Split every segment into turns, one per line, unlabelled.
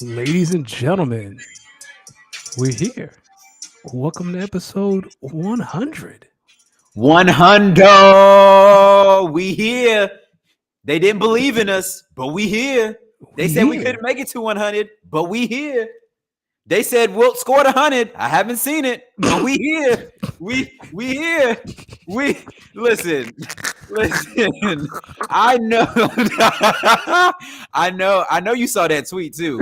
Ladies and gentlemen, we're here. Welcome to episode 100.
100. We here. They didn't believe in us, but we here. They
We
said we
here.
couldn't make it to 100, but we here. They said Wilt scored 100. I haven't seen it, but we here. We here. We listen. Listen. I know. I know you saw that tweet too.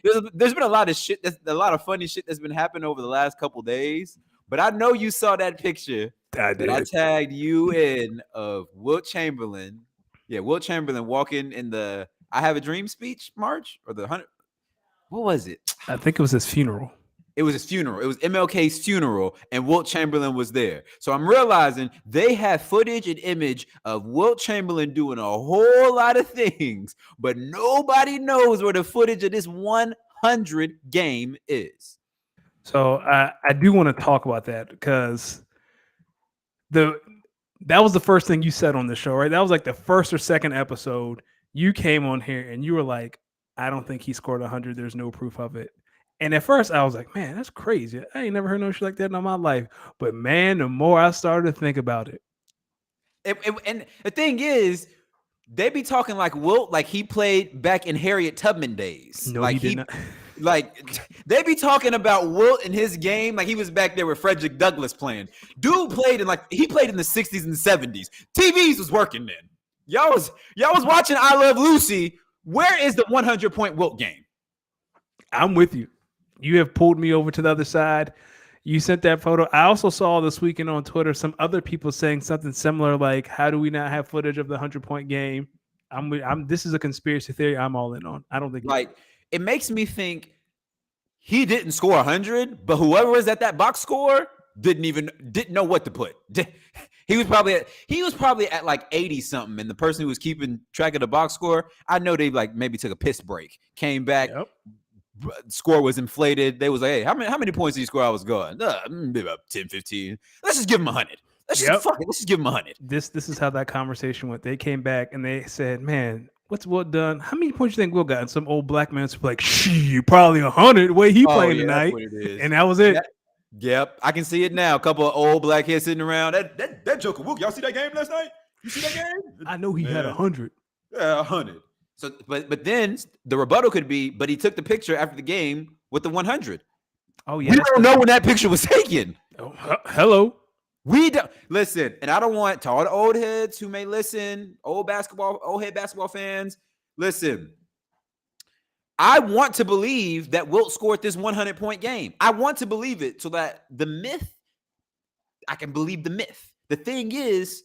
There's been a lot of shit. A lot of funny shit that's been happening over the last couple days. But I know you saw that picture
I
that I
did.
tagged you in of Wilt Chamberlain. Yeah, Wilt Chamberlain walking in the "I Have a Dream" speech march or the 100. What was it?
I think it was his funeral.
It was his funeral. It was MLK's funeral, and Wilt Chamberlain was there. So I'm realizing they have footage and image of Wilt Chamberlain doing a whole lot of things, but nobody knows where the footage of this 100 game is.
So I do want to talk about that because that was the first thing you said on the show, right? That was like the first or second episode. You came on here and you were like, I don't think he scored 100. There's no proof of it. And at first I was like, man, that's crazy. I ain't never heard no shit like that in my life. But man, the more I started to think about it,
And the thing is, they be talking like Wilt, like he played back in Harriet Tubman days.
no,
Like
he did not.
like they be talking about Wilt in his game like he was back there with Frederick Douglass playing. Dude played in he played in the 60s and 70s. TVs was working then. Y'all was watching I Love Lucy. Where is the 100-point Wilt game?
I'm with you. You have pulled me over to the other side. You sent that photo. I also saw this weekend on Twitter some other people saying something similar, like, "How do we not have footage of the 100-point game?" I'm. This is a conspiracy theory. I'm all in on. I don't think
Like it makes me think he didn't score 100, but whoever was at that box score didn't know what to put. He was probably at like 80 something, and the person who was keeping track of the box score, I know they like maybe took a piss break, came back,
Yep.
score was inflated. They was like, hey, how many points did you score? I was going maybe about 10, 15. Let's just give him 100. Let's just give him 100.
This is how that conversation went. They came back and they said, "Man, what's Will done? How many points you think Will got?" And some old black man was like, "Shh, probably 100. The way he playing
Yeah,
tonight,"
that's what it is.
and that was it.
Yep, I can see it now. A couple of old black kids sitting around. That Joker Wook. Y'all see that game last night? You see that game?
I know he had 100.
Yeah, 100. So, but then the rebuttal could be, but he took the picture after the game with the 100.
Oh yeah.
We don't know when that picture was taken.
Oh, hello.
We don't listen, and I don't want to all the old heads who may listen, old head basketball fans. Listen, I want to believe that Wilt scored this 100-point game. I want to believe it so that the myth, I can believe the myth. The thing is,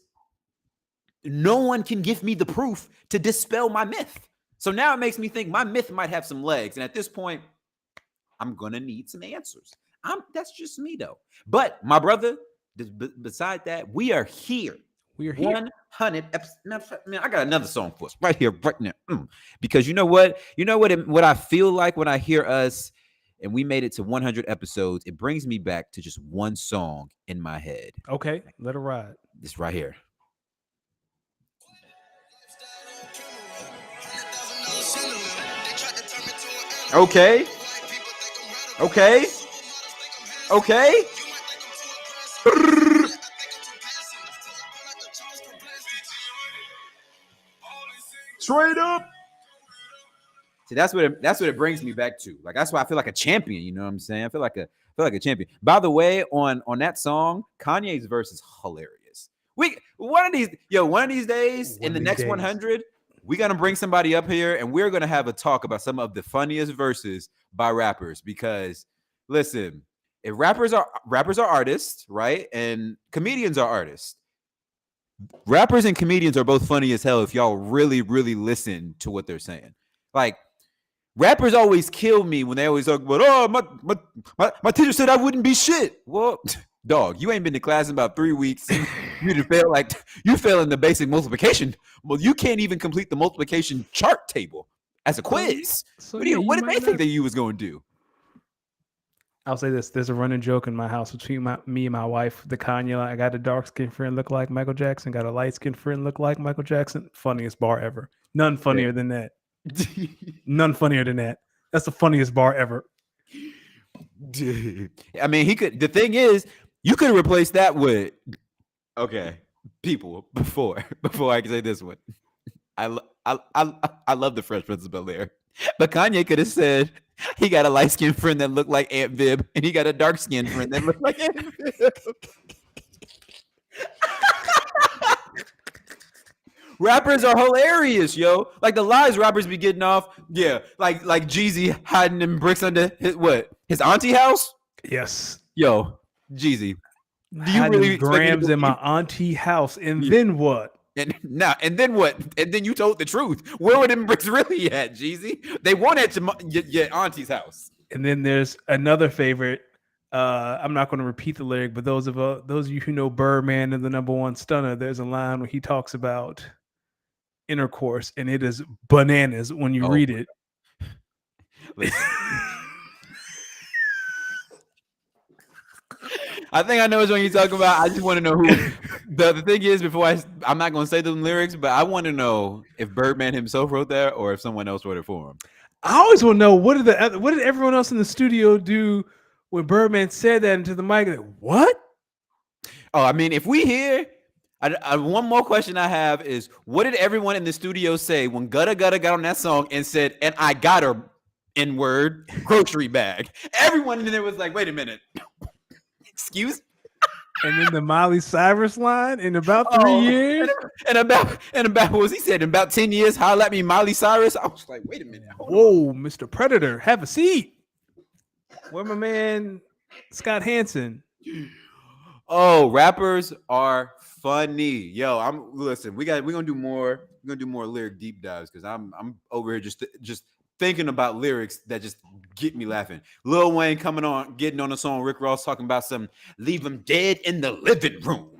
no one can give me the proof to dispel my myth. So now it makes me think my myth might have some legs. And at this point, I'm going to need some answers. That's just me, though. But my brother, beside that, we are here.
We are here.
100 episodes. Man, I got another song for us right here, right now. Because you know what? What I feel like when I hear us and we made it to 100 episodes, it brings me back to just one song in my head.
Okay, let it ride.
This right here. Okay. Okay. Okay. Straight up. See, that's what it brings me back to. Like that's why I feel like a champion. You know what I'm saying? I feel like a champion. By the way, on that song, Kanye's verse is hilarious. One of these days in the next 100, we're gonna bring somebody up here and we're gonna have a talk about some of the funniest verses by rappers. Because listen, if rappers are artists, right? And comedians are artists. Rappers and comedians are both funny as hell if y'all really, really listen to what they're saying. Like, rappers always kill me when they always talk about, oh, my teacher said I wouldn't be shit. Well, dog, you ain't been to class in about 3 weeks. You fail in the basic multiplication. Well, you can't even complete the multiplication chart table as a quiz.
So,
what did they think that you was going to do?
I'll say this: there's a running joke in my house between me and my wife. The Kanye, I got a dark skinned friend look like Michael Jackson, got a light skinned friend look like Michael Jackson. Funniest bar ever. None funnier than that. None funnier than that. That's the funniest bar ever.
Dude. I mean, he could. The thing is, you could replace that with people before I can say this one. I love the Fresh Prince of Bel-Air, but Kanye could have said he got a light skinned friend that looked like Aunt Viv, and he got a dark skinned friend that looked like Aunt Viv. Rappers are hilarious, yo. Like the lies rappers be getting off. Yeah, like Jeezy hiding them bricks under his auntie house.
Yes,
yo, Jeezy.
Do you really grams in my auntie house, and then what?
And then what? And then you told the truth. Where were them bricks really at, Jeezy? They weren't at your auntie's house.
And then there's another favorite. I'm not going to repeat the lyric, but those of you who know Birdman and the #1 stunner, there's a line where he talks about intercourse, and it is bananas when you read it.
I think I know which one you're talking about. I just want to know who. The thing is, before I'm not going to say the lyrics, but I want to know if Birdman himself wrote that or if someone else wrote it for him.
I always want to know what did everyone else in the studio do when Birdman said that into the mic? Like, what?
Oh, I mean, if we hear, one more question I have is, what did everyone in the studio say when Gutta got on that song and said, "And I got her N-word grocery bag"? Everyone in there was like, "Wait a minute, excuse."
And then the Miley Cyrus line in about 3 years,
and about what was he said? In about 10 years, holla at me, Miley Cyrus. I was like, wait a minute,
whoa, Mr. Predator, have a seat. Where my man Scott Hansen?
Oh, rappers are funny, yo. Listen. We're gonna do more. We're gonna do more lyric deep dives because I'm over here just thinking about lyrics that just get me laughing. Lil Wayne getting on a song. Rick Ross talking about some leave him dead in the living room.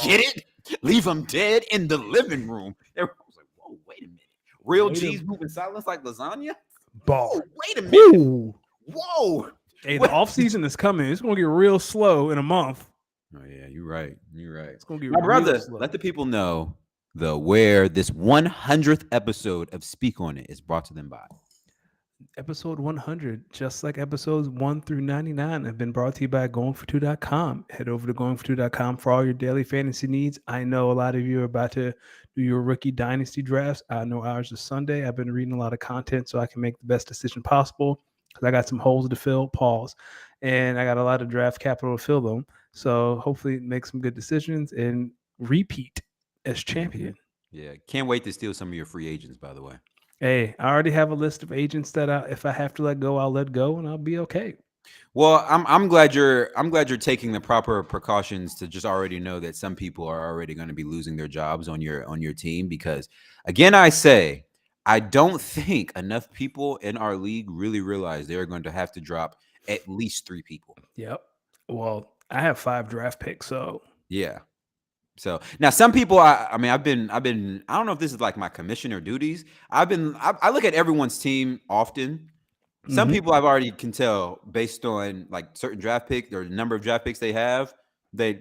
Get it? Leave him dead in the living room. Everyone was like, whoa, wait a minute. Real G's moving silence like lasagna?
Ball.
Whoa, wait a minute.
Ooh.
Whoa.
Hey, the off season is coming. It's gonna get real slow in a month.
Oh yeah, you're right. It's gonna get
my brother.
Slow. Let the people know where this 100th episode of Speak On It is brought to them by.
Episode 100, just like episodes 1 through 99, have been brought to you by GoingFor2.com. Head over to GoingFor2.com for all your daily fantasy needs. I know a lot of you are about to do your rookie dynasty drafts. I know ours is Sunday. I've been reading a lot of content so I can make the best decision possible because I got some holes to fill, and I got a lot of draft capital to fill them. So hopefully make some good decisions and repeat as champion.
Yeah, can't wait to steal some of your free agents, by the way.
Hey, I already have a list of agents that if I have to let go, I'll let go, and I'll be okay.
Well, I'm glad you're taking the proper precautions to just already know that some people are already going to be losing their jobs on your team. Because again, I say I don't think enough people in our league really realize they're going to have to drop at least 3 people.
Yep. Well, I have 5 draft picks, so
yeah. So now some people, I mean, I've been, I don't know if this is like my commissioner duties. I look at everyone's team often. Some people I've already can tell based on like certain draft picks or the number of draft picks they have. They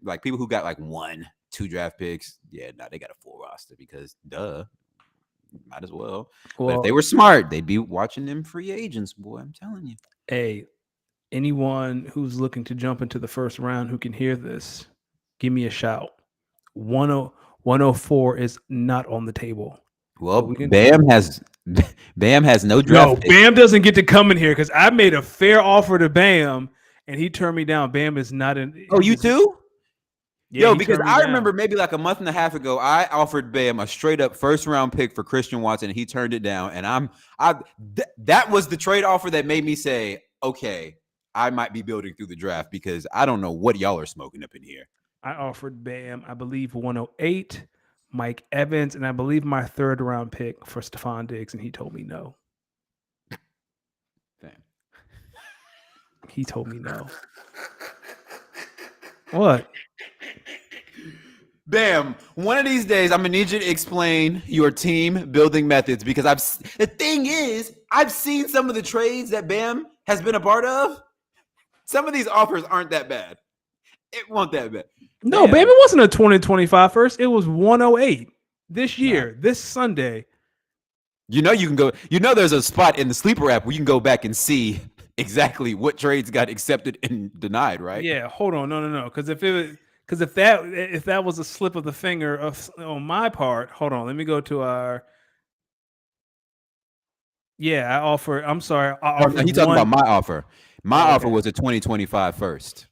like people who got like 1, 2 draft picks. Yeah, they got a full roster because might as well. But if they were smart, they'd be watching them free agents, boy. I'm telling you.
Hey, anyone who's looking to jump into the first round who can hear this, give me a shout. 104 is not on the table.
Well, Bam has no draft.
No, Bam doesn't get to come in here because I made a fair offer to Bam and he turned me down. Bam is not in.
Oh, you too?
Yeah,
yo, because I remember maybe like a month and a half ago, I offered Bam a straight up first round pick for Christian Watson, and he turned it down. And that was the trade offer that made me say, okay, I might be building through the draft because I don't know what y'all are smoking up in here.
I offered Bam, I believe 108, Mike Evans, and I believe my 3rd round pick for Stephon Diggs, and he told me no.
Damn.
He told me no. What?
Bam, one of these days, I'm going to need you to explain your team building methods because the thing is, I've seen some of the trades that Bam has been a part of. Some of these offers aren't that bad. It wasn't that bad.
No, Bam, it wasn't a 2025 first. It was 108 this year, this Sunday.
You know, you can go. You know, there's a spot in the Sleeper app where you can go back and see exactly what trades got accepted and denied. Right?
Yeah, hold on, no. Because if that was a slip of the finger on my part, hold on. Let me go to our. Yeah, I offer. I'm sorry, I
No,
offered
he's talking about
one.
my offer. My
Oh,
offer
okay.
was a 2025 first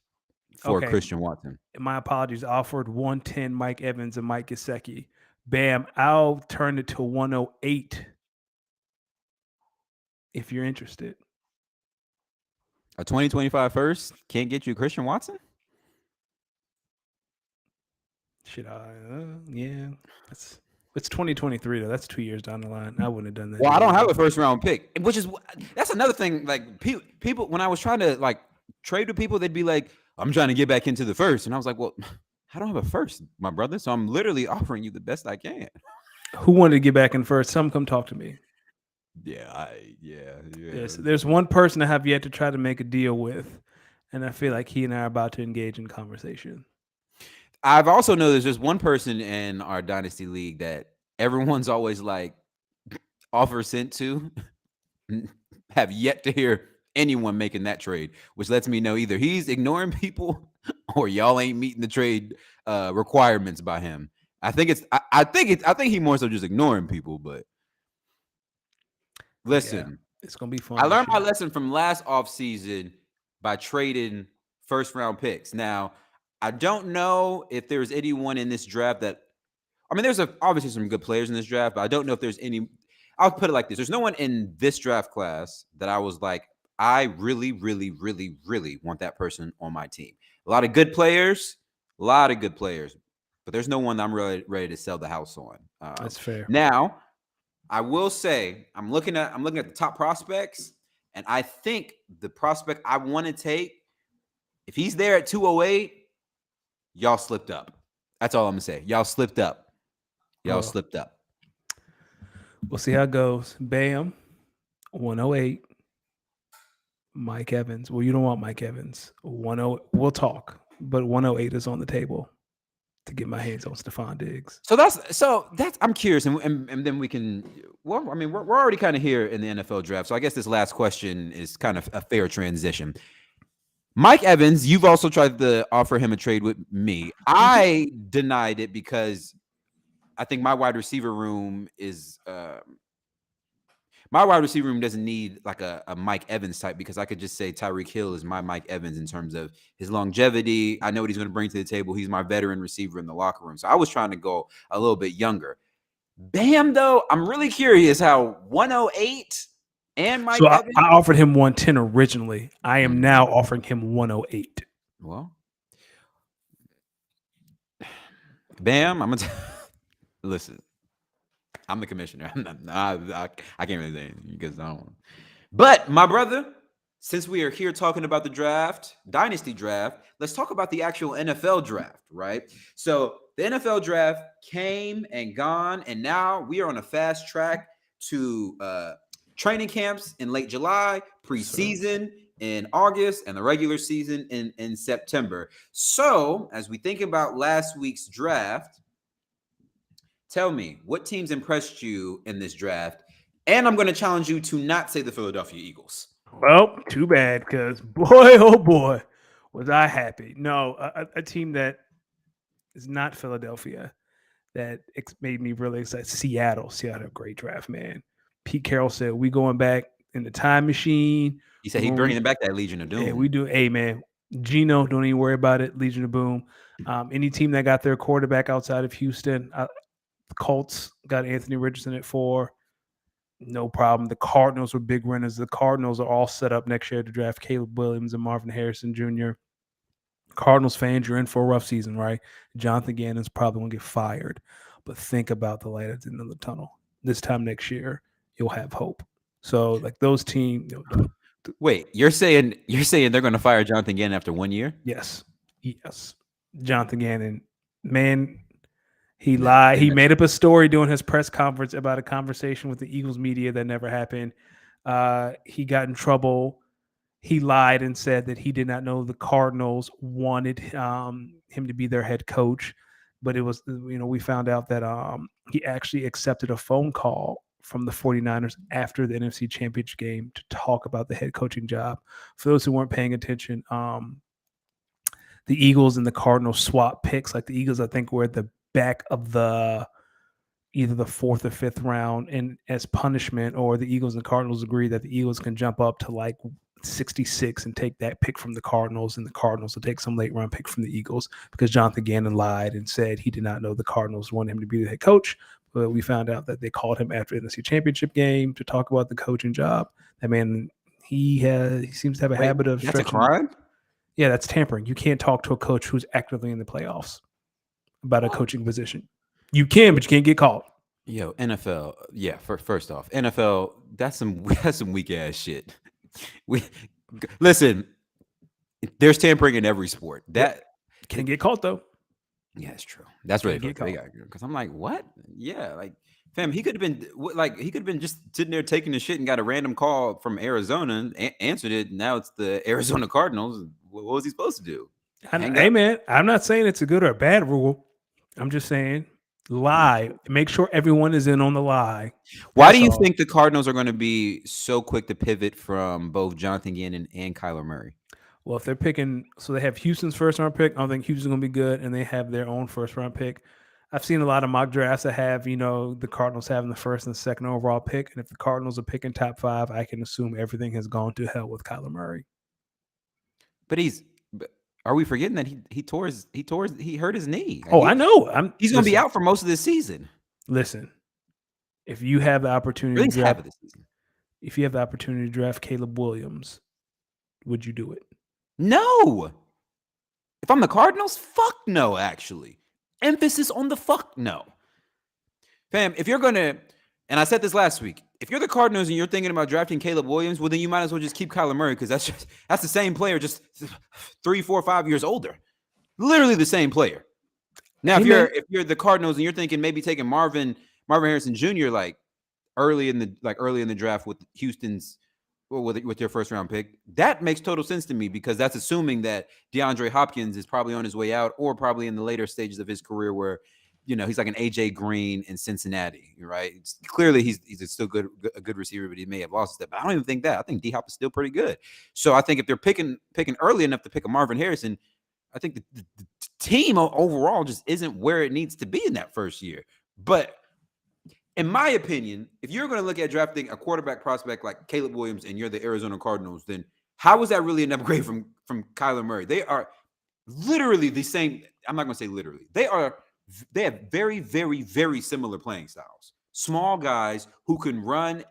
for
Okay,
Christian Watson.
my apologies. I offered 110 Mike Evans and Mike Gesicki. Bam, I'll turn it to 108 if you're interested.
A 2025 first can't get you Christian Watson?
Should I? Yeah, it's 2023 though. That's 2 years down the line. I wouldn't have done that.
Well, I don't have
anyway.
a first round pick, which is that's another thing. Like people, when I was trying to like trade with people, they'd be like, "I'm trying to get back into the first," and I was like, "Well, I don't have a first, my brother, so I'm literally offering you the best I can."
Who wanted to get back in first? Some come talk to me.
Yeah.
Yes, there's one person I have yet to try to make a deal with, and I feel like he and I are about to engage in conversation.
I've also noticed there's one person in our dynasty league that everyone's always like offer sent to. Have yet to hear anyone making that trade, which lets me know either he's ignoring people or y'all ain't meeting the trade requirements by him. I think he more so just ignoring people. But listen,
It's gonna be fun.
I
this
learned my
year.
lesson from last offseason by trading first round picks. Now, I don't know if there's anyone in this draft that I mean, there's obviously some good players in this draft, but I don't know if there's any. I'll put it like this: there's no one in this draft class that I was like, I really, really, really, really want that person on my team. A lot of good players, but there's no one that I'm really ready to sell the house on.
That's fair.
Now, I will say I'm looking at the top prospects, and I think the prospect I want to take, if he's there at 208, y'all slipped up. That's all I'm gonna say. Y'all slipped up. Y'all slipped up.
We'll see how it goes. Bam, 108. Mike Evans. Well, you don't want Mike Evans. 10. We'll talk, but 108 is on the table to get my hands on Stephon Diggs.
So that's I'm curious, and then we can. Well, I mean, we're already kind of here in the NFL draft, so I guess this last question is kind of a fair transition. Mike Evans, you've also tried to offer him a trade with me. I denied it because I think my wide receiver room doesn't need like a Mike Evans type, because I could just say Tyreek Hill is my Mike Evans in terms of his longevity. I know what he's going to bring to the table. He's my veteran receiver in the locker room. So I was trying to go a little bit younger. Bam, though, I'm really curious how 108 and Mike Evans.
I offered him 110 originally. I am now offering him 108.
Well, Bam, I'm gonna listen. I'm the commissioner. I can't really say anything because I don't. But my brother, since we are here talking about the draft, dynasty draft, let's talk about the actual NFL draft, right? So the NFL draft came and gone, and now we are on a fast track to training camps in late July, preseason in August, and the regular season in September. So as we think about last week's draft, tell me, what teams impressed you in this draft? And I'm going to challenge you to not say the Philadelphia Eagles.
Well, too bad, because boy, oh boy, was I happy. No, a team that is not Philadelphia that made me really excited. Seattle had a great draft, man. Pete Carroll said, we going back in the time machine.
He said he's bringing back that Legion of Doom.
Yeah, we do. Hey, man, Geno, don't even worry about it. Legion of Boom. Any team that got their quarterback outside of Houston, the Colts got Anthony Richardson at 4. No problem. The Cardinals were big winners. The Cardinals are all set up next year to draft Caleb Williams and Marvin Harrison Jr. Cardinals fans, you're in for a rough season, right? Jonathan Gannon's probably going to get fired. But think about the light at the end of the tunnel. This time next year, you'll have hope. So, like those teams.
Wait, you're saying they're going to fire Jonathan Gannon after 1 year?
Yes. Jonathan Gannon, man, he lied. He made up a story during his press conference about a conversation with the Eagles media that never happened. He got in trouble. He lied and said that he did not know the Cardinals wanted him to be their head coach. But it was, we found out that he actually accepted a phone call from the 49ers after the NFC Championship game to talk about the head coaching job. For those who weren't paying attention, the Eagles and the Cardinals swap picks. Like the Eagles, I think, were at the back of either the 4th or 5th round, and as punishment, or the Eagles and Cardinals agree that the Eagles can jump up to like 66 and take that pick from the Cardinals, and the Cardinals will take some late round pick from the Eagles because Jonathan Gannon lied and said he did not know the Cardinals wanted him to be the head coach. But we found out that they called him after the NFC Championship game to talk about the coaching job. That man, he seems to have a habit of
That's a
stretching.
crime?
Yeah, that's tampering. You can't talk to a coach who's actively in the playoffs about a coaching position. You can, but you can't get caught.
Yo, NFL. Yeah, first off, NFL. That's some weak ass shit. Listen. There's tampering in every sport. That
can't get caught though.
Yeah, it's true. That's really because I'm like, what? Yeah, like, fam, he could have been just sitting there taking the shit and got a random call from Arizona and answered it. And now it's the Arizona Cardinals. What was he supposed to do?
Hey, man, I'm not saying it's a good or a bad rule. I'm just saying lie. Make sure everyone is in on the lie.
Why do you think the Cardinals are going to be so quick to pivot from both Jonathan Gannon and Kyler Murray?
Well, if they're picking, so they have Houston's first round pick. I don't think Houston's going to be good, and they have their own first round pick. I've seen a lot of mock drafts that have, the Cardinals having the first and second overall pick. And if the Cardinals are picking top 5, I can assume everything has gone to hell with Kyler Murray.
But are we forgetting that he hurt his knee?
Oh, I know.
He's going to be out for most of this season.
Listen, if you have the opportunity to draft, if you have the opportunity to draft Caleb Williams, would you do it?
No. If I'm the Cardinals, fuck no, actually. Emphasis on the fuck no. Fam, if you're going to, and I said this last week, if you're the Cardinals and you're thinking about drafting Caleb Williams, well, then you might as well just keep Kyler Murray because that's the same player, just 3, 4, 5 years older. Literally the same player. Now, if you're the Cardinals and you're thinking maybe taking Marvin Harrison Jr. early in the draft with Houston's with your first round pick, that makes total sense to me because that's assuming that DeAndre Hopkins is probably on his way out or probably in the later stages of his career where he's like an AJ Green in Cincinnati, right? Clearly he's still a good receiver, but he may have lost a step. But I don't even think that. I think D-Hop is still pretty good. So I think if they're picking early enough to pick a Marvin Harrison, I think the team overall just isn't where it needs to be in that first year. But in my opinion, if you're going to look at drafting a quarterback prospect like Caleb Williams and you're the Arizona Cardinals, then how is that really an upgrade from Kyler Murray? They are literally the same. I'm not going to say literally. They have very, very, very similar playing styles. Small guys who can run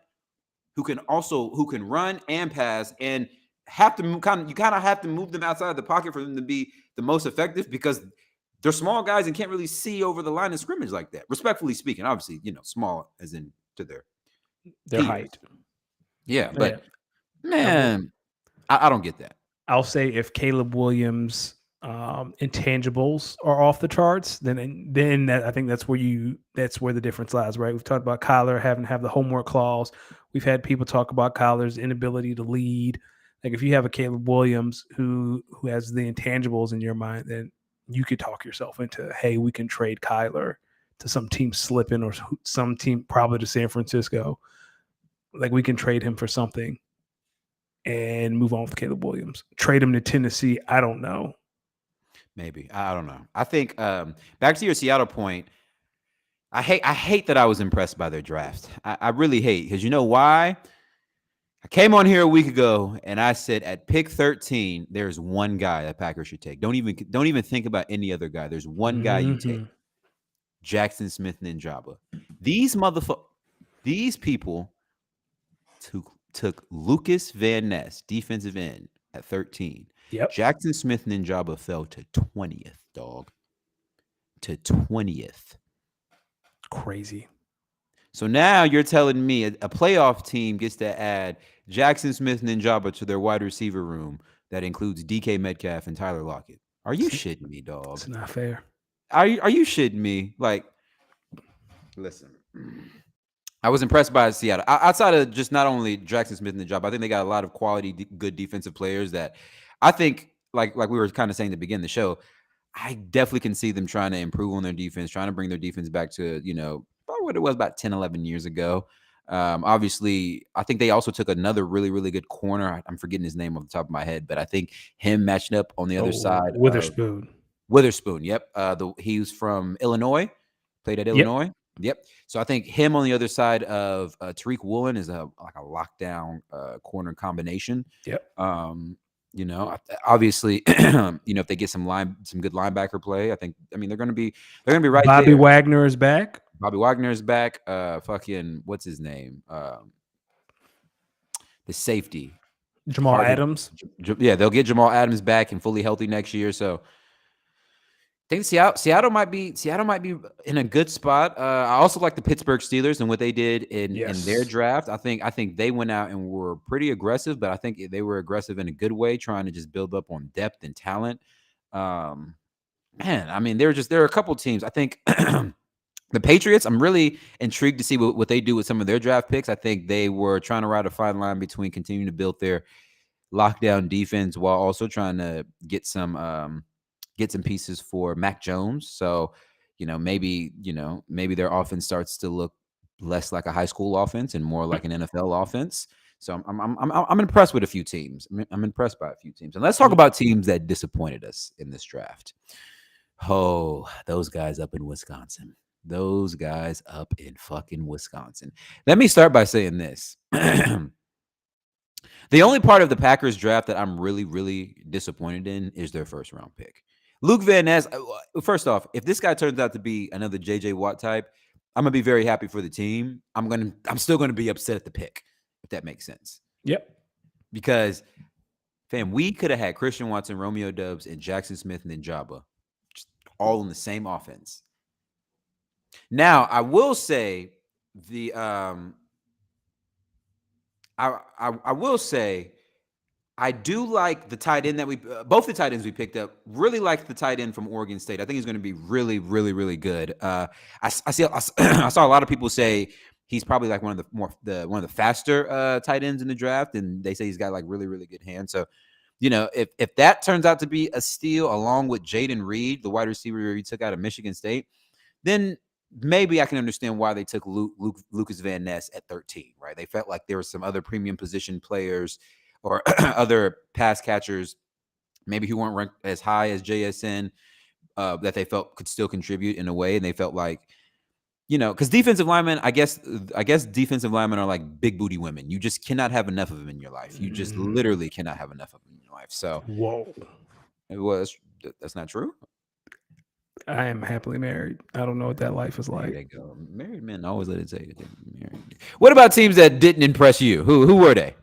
and pass, and have to you kind of have to move them outside of the pocket for them to be the most effective because they're small guys and can't really see over the line of scrimmage like that. Respectfully speaking, obviously, small as in to their
height.
Yeah, but man, I don't get that.
I'll say if Caleb Williams' intangibles are off the charts, then I think that's where the difference lies, right? We've talked about Kyler having to have the homework clause. We've had people talk about Kyler's inability to lead. Like if you have a Caleb Williams who has the intangibles in your mind, then you could talk yourself into, hey, we can trade Kyler to some team slipping or some team probably to San Francisco. Like we can trade him for something and move on with Caleb Williams. Trade him to Tennessee. I don't know.
Maybe. I don't know. I think back to your Seattle point, I hate that I was impressed by their draft. I really hate because you know why? I came on here a week ago and I said at pick 13, there's one guy that Packers should take. Don't even think about any other guy. There's one guy you take. Jackson Smith-Njigba. These people took Lucas Van Ness, defensive end, at 13.
Yep.
Jackson Smith-Njigba fell to 20th, dog. To 20th.
Crazy.
So now you're telling me a playoff team gets to add Jackson Smith-Njigba to their wide receiver room that includes DK Metcalf and Tyler Lockett. Are you shitting me, dog?
It's not fair.
Are you shitting me? Like, listen, I was impressed by Seattle. Outside of just not only Jackson Smith-Njigba, I think they got a lot of quality, good defensive players that I think, like we were kind of saying to begin the show, I definitely can see them trying to improve on their defense, trying to bring their defense back to, probably what it was about 10, 11 years ago. Obviously, I think they also took another really, really good corner. I'm forgetting his name off the top of my head, but I think him matching up on the other side of
Witherspoon.
Witherspoon. Yep. He's from Illinois, played at
Yep.
Illinois. Yep. So I think him on the other side of Tariq Woolen is like a lockdown corner combination.
Yep.
Obviously, if they get some good linebacker play, they're going to be right
Bobby
there.
Wagner is back.
Bobby Wagner is back. Fucking what's his name? The safety,
Jamal Adams.
Yeah, they'll get Jamal Adams back and fully healthy next year. So I think Seattle might be in a good spot. I also like the Pittsburgh Steelers and what they did in their draft. I think they went out and were pretty aggressive, but I think they were aggressive in a good way, trying to just build up on depth and talent. Man, I mean, there are a couple teams. I think the Patriots, I'm really intrigued to see what they do with some of their draft picks. I think they were trying to ride a fine line between continuing to build their lockdown defense while also trying to get some pieces for Mac Jones. So, maybe their offense starts to look less like a high school offense and more like an NFL offense. So I'm impressed with a few teams. I'm impressed by a few teams. And let's talk about teams that disappointed us in this draft. Oh, those guys up in Wisconsin. Those guys up in fucking Wisconsin. Let me start by saying this. The only part of the Packers draft that I'm really, really disappointed in is their first round pick. Luke Van Ness, first off, if this guy turns out to be another JJ Watt type, I'm going to be very happy for the team. I'm still going to be upset at the pick, if that makes sense.
Yep.
Because, fam, we could have had Christian Watson, Romeo Doubs, and Jackson Smith and Njaba all in the same offense. Now, I will say I will say I do like the tight end that both the tight ends we picked up. Really like the tight end from Oregon State. I think he's going to be really, really, really good. I saw a lot of people say he's probably like one of the faster tight ends in the draft, and they say he's got like really, really good hands. So, if that turns out to be a steal, along with Jaden Reed, the wide receiver he took out of Michigan State, then maybe I can understand why they took Lucas Van Ness at 13, right? They felt like there were some other premium position players or other pass catchers, maybe who weren't ranked as high as JSN, that they felt could still contribute in a way. And they felt like, because defensive linemen, I guess defensive linemen are like big booty women. You just cannot have enough of them in your life. You just literally cannot have enough of them in your life. So, that's not true.
I am happily married. I don't know what that life is like.
There you go. Married men always let it say it. What about teams that didn't impress you? Who were they?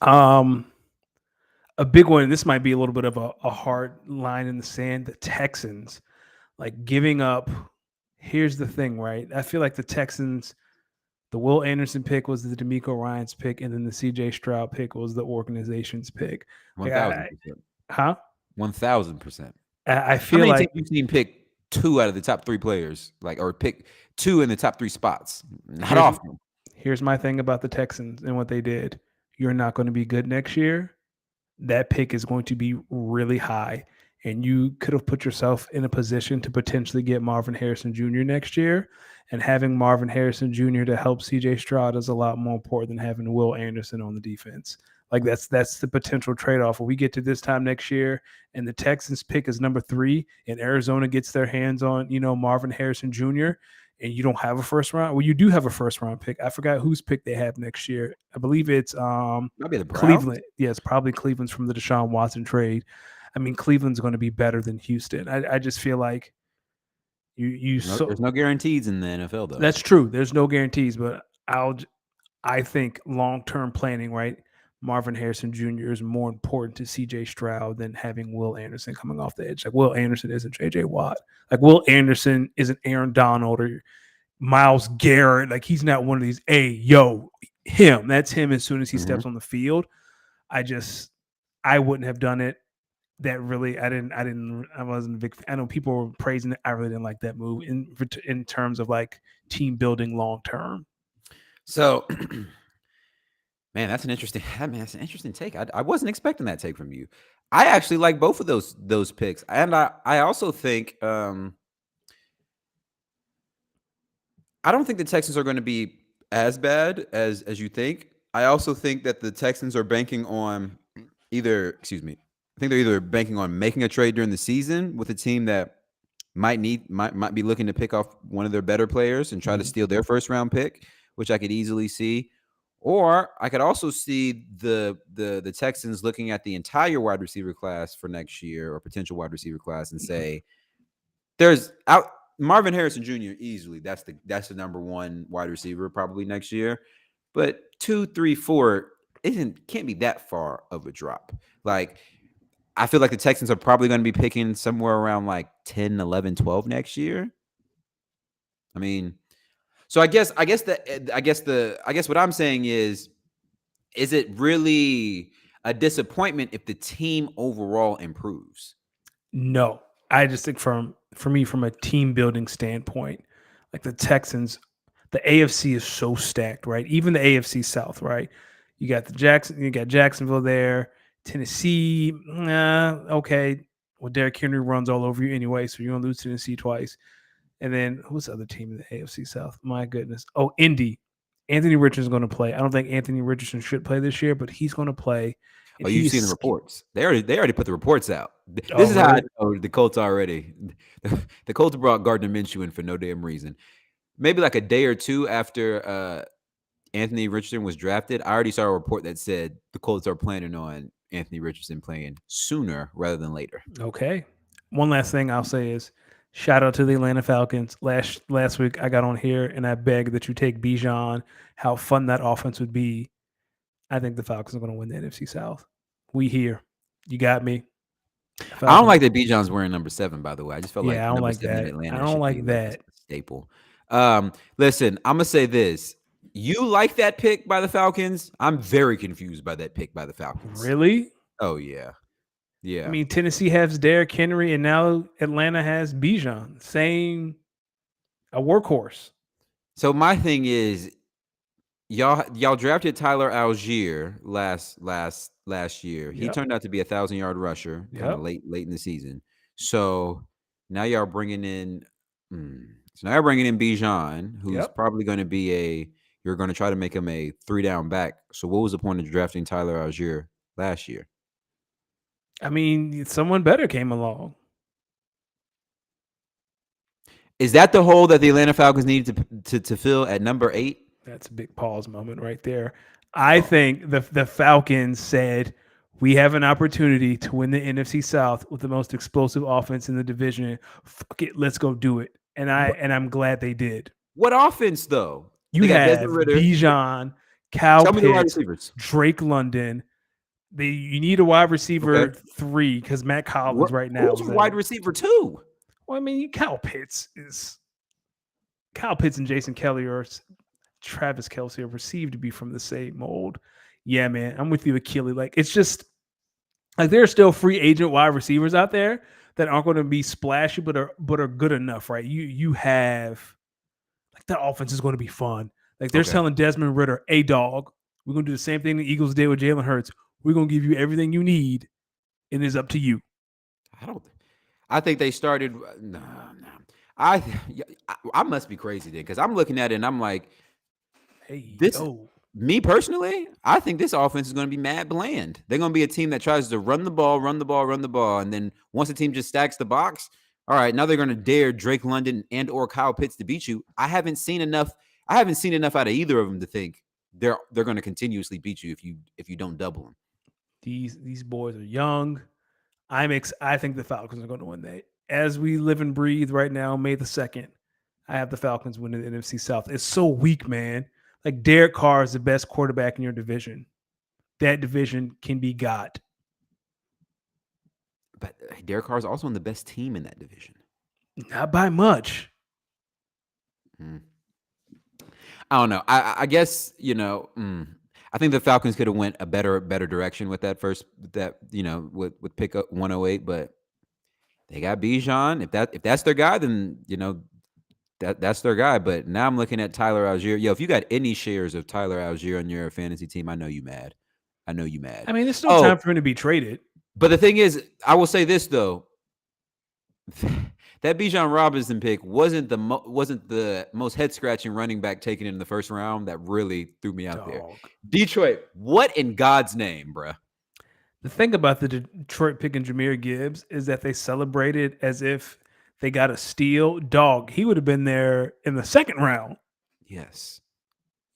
A big one. This might be a little bit of a hard line in the sand. The Texans, like giving up. Here's the thing, right? I feel like the Texans, the Will Anderson pick was the DeMeco Ryans pick, and then the CJ Stroud pick was the organization's pick.
1,000%.
Huh?
1,000%.
I feel like
you've seen pick 2 out of the top 3 players, or pick 2 in the top 3 spots. Not often.
Here's my thing about the Texans and what they did. You're not going to be good next year. That pick is going to be really high. And you could have put yourself in a position to potentially get Marvin Harrison Jr. next year. And having Marvin Harrison Jr. to help CJ Stroud is a lot more important than having Will Anderson on the defense. Like that's the potential trade-off. When we get to this time next year and the Texans pick is number 3 and Arizona gets their hands on, Marvin Harrison Jr., and you don't have a first round. Well, you do have a first round pick. I forgot whose pick they have next year. I believe it's
maybe the
Cleveland. Yes, probably Cleveland's from the Deshaun Watson trade. I mean, Cleveland's going to be better than Houston. I just feel like
there's no guarantees in the NFL, though.
That's true. There's no guarantees, but I think long-term planning, right? Marvin Harrison Jr. is more important to CJ Stroud than having Will Anderson coming off the edge. Like Will Anderson isn't JJ Watt. Like Will Anderson isn't Aaron Donald or Myles Garrett. Like he's not one of these, him. That's him as soon as he steps on the field. I wouldn't have done it. That really, I wasn't a big fan. I know people were praising it. I really didn't like that move in terms of like team building long term.
So, man, that's an interesting take. I wasn't expecting that take from you. I actually like both of those picks, and I also think I don't think the Texans are going to be as bad as you think. I also think that the Texans are banking on I think they're either banking on making a trade during the season with a team that might be looking to pick off one of their better players and try to steal their first round pick, which I could easily see. Or I could also see the Texans looking at the entire wide receiver class for next year or potential wide receiver class and say, there's out Marvin Harrison Jr. easily. That's the number one wide receiver probably next year. But 2, 3, 4 can't be that far of a drop. Like, I feel like the Texans are probably going to be picking somewhere around like 10, 11, 12 next year. I mean, so I guess what I'm saying is it really a disappointment if the team overall improves?
No, I just think from a team building standpoint, like the Texans, the AFC is so stacked, right? Even the AFC South, right? You got Jacksonville there, Tennessee. Okay. Well, Derrick Henry runs all over you anyway, so you're gonna lose Tennessee twice. And then who's the other team in the AFC South? My goodness. Oh, Indy. Anthony Richardson's going to play. I don't think Anthony Richardson should play this year, but he's going to play.
Oh, you've seen the reports. They already put the reports out. This is how I know the Colts already. The Colts brought Gardner Minshew in for no damn reason. Maybe like a day or two after Anthony Richardson was drafted, I already saw a report that said the Colts are planning on Anthony Richardson playing sooner rather than later.
Okay. One last thing I'll say is shout out to the Atlanta Falcons. Last week I got on here and I begged that you take Bijan, how fun that offense would be. I think the Falcons are going to win the NFC South. We here. You got me.
Falcons. I don't like that Bijan's wearing number 7, by the way. I just felt like
I don't like that. I don't like that.
Staple. Listen, I'm going to say this. You like that pick by the Falcons? I'm very confused by that pick by the Falcons.
Really?
Oh, yeah. Yeah.
I mean, Tennessee has Derrick Henry, and now Atlanta has Bijan. A workhorse.
So my thing is, y'all drafted Tyler Algier last year. He turned out to be 1,000-yard rusher kind of late in the season. So now y'all bringing in Bijan, who's probably going to be you're going to try to make him a 3-down back. So what was the point of drafting Tyler Algier last year?
I mean, someone better came along.
Is that the hole that the Atlanta Falcons needed to fill at number 8?
That's a big pause moment right there. I think the Falcons said, we have an opportunity to win the NFC South with the most explosive offense in the division. Fuck it, let's go do it. And I'm glad they did.
What offense though?
You have Bijan, Kyle Pitts, Drake London. You need a wide receiver 3 because Matt Collins right now
is wide receiver 2.
Well, I mean, Kyle Pitts and Jason Kelly or Travis Kelce are perceived to be from the same mold. Yeah, man, I'm with you, Achille. Like, it's just like there are still free agent wide receivers out there that aren't going to be splashy, but are good enough, right? You have like that offense is going to be fun. Like they're telling Desmond Ridder, "Hey, dog, we're going to do the same thing the Eagles did with Jalen Hurts. We're going to give you everything you need, and it's up to you."
I think they started. No. I must be crazy then because I'm looking at it and I'm like, me personally, I think this offense is going to be mad bland. They're going to be a team that tries to run the ball, and then once the team just stacks the box, all right, now they're going to dare Drake London and or Kyle Pitts to beat you. I haven't seen enough out of either of them to think they're going to continuously beat you if you don't double them.
These boys are young. I think the Falcons are going to win that. As we live and breathe right now, May the 2nd, I have the Falcons winning the NFC South. It's so weak, man. Like Derek Carr is the best quarterback in your division. That division can be got.
But Derek Carr is also on the best team in that division.
Not by much.
I don't know. I guess, I think the Falcons could have went a better direction with with pick up 108, but they got Bijan. If that's their guy, then that's their guy. But now I'm looking at Tyler Algier. Yo, if you got any shares of Tyler Algier on your fantasy team, I know you mad. I mean,
there's no time for him to be traded.
But the thing is, I will say this though. That Bijan Robinson pick wasn't the most head scratching running back taken in the first round. That really threw me out there. Detroit, what in God's name, bruh?
The thing about the Detroit picking Jahmyr Gibbs is that they celebrated as if they got a steal. Dog, he would have been there in the second round.
Yes.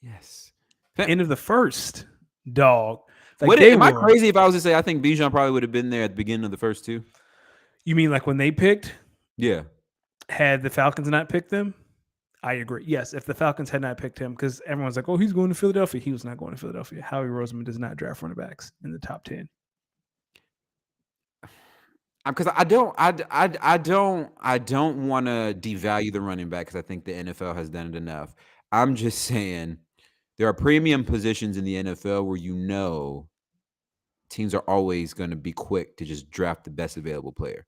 Yes.
End of the first, dog.
Like am I crazy if I was to say I think Bijan probably would have been there at the beginning of the first two?
You mean like when they picked?
Yeah.
Had the Falcons not picked them? I agree. Yes, if the Falcons had not picked him, because everyone's like, oh, he's going to Philadelphia. He was not going to Philadelphia. Howie Roseman does not draft running backs in the top 10.
Because I don't want to devalue the running back because I think the NFL has done it enough. I'm just saying there are premium positions in the NFL where teams are always going to be quick to just draft the best available player.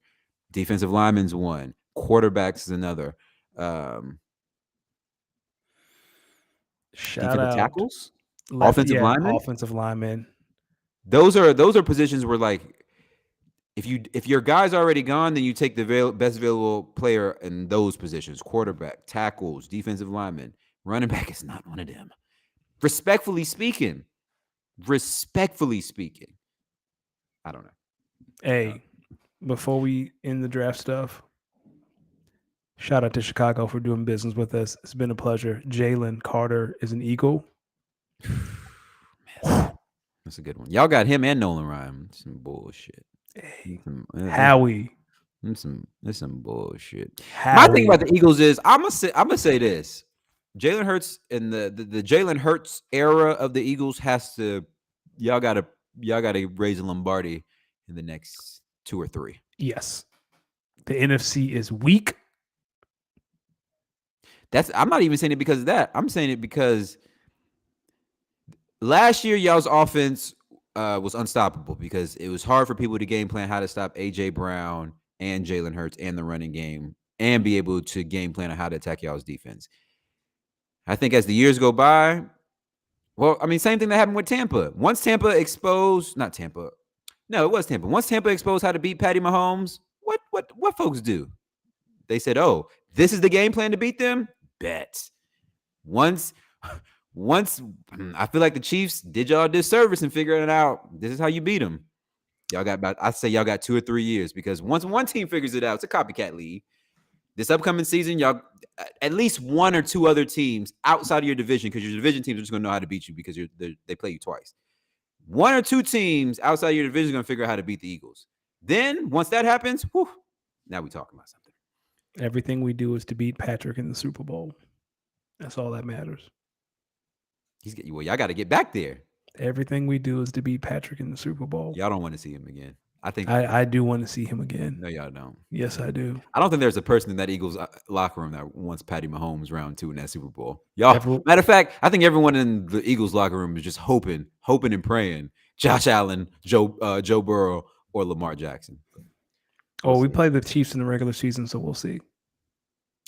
Defensive lineman's one, quarterbacks is another.
Shout out
tackles, offensive
linemen.
Those are positions where like if your guy's already gone, then you take the best available player in those positions: quarterback, tackles, defensive lineman. Running back is not one of them. Respectfully speaking, I don't know.
Hey, before we end the draft stuff, shout out to Chicago for doing business with us. It's been a pleasure. Jalen Carter is an Eagle.
That's a good one. Y'all got him and Nolan Ryan. Some bullshit.
Hey, Howie.
That's some bullshit.
Howie.
My thing about the Eagles is I'm gonna say this. Jalen Hurts and the Jalen Hurts era of the Eagles y'all gotta raise a Lombardi in the next 2 or 3.
Yes. The NFC is weak.
I'm not even saying it because of that. I'm saying it because last year y'all's offense was unstoppable because it was hard for people to game plan how to stop A.J. Brown and Jalen Hurts and the running game and be able to game plan on how to attack y'all's defense. I think as the years go by, well, I mean, same thing that happened with Tampa. Once Tampa exposed how to beat Patty Mahomes, what folks do? They said, oh, this is the game plan to beat them? Bet. Once I feel like the Chiefs did y'all a disservice in figuring it out. This is how you beat them. Y'all got 2 or 3 years because once one team figures it out, it's a copycat league. This upcoming season, y'all at least 1 or 2 other teams outside of your division, because your division teams are just going to know how to beat you because they play you twice. 1 or 2 teams outside of your division are going to figure out how to beat the Eagles. Then once that happens, now we're talking about something.
Everything we do is to beat Patrick in the Super Bowl. That's all that matters.
Y'all got to get back there.
Everything we do is to beat Patrick in the Super Bowl.
Y'all don't want to see him again. I think
I do want to see him again.
No, y'all don't.
Yes, I do.
I don't think there's a person in that Eagles locker room that wants Patty Mahomes round 2 in that Super Bowl. Y'all, matter of fact, I think everyone in the Eagles locker room is just hoping and praying Josh Allen, Joe Burrow, or Lamar Jackson.
We play the Chiefs in the regular season, so we'll see.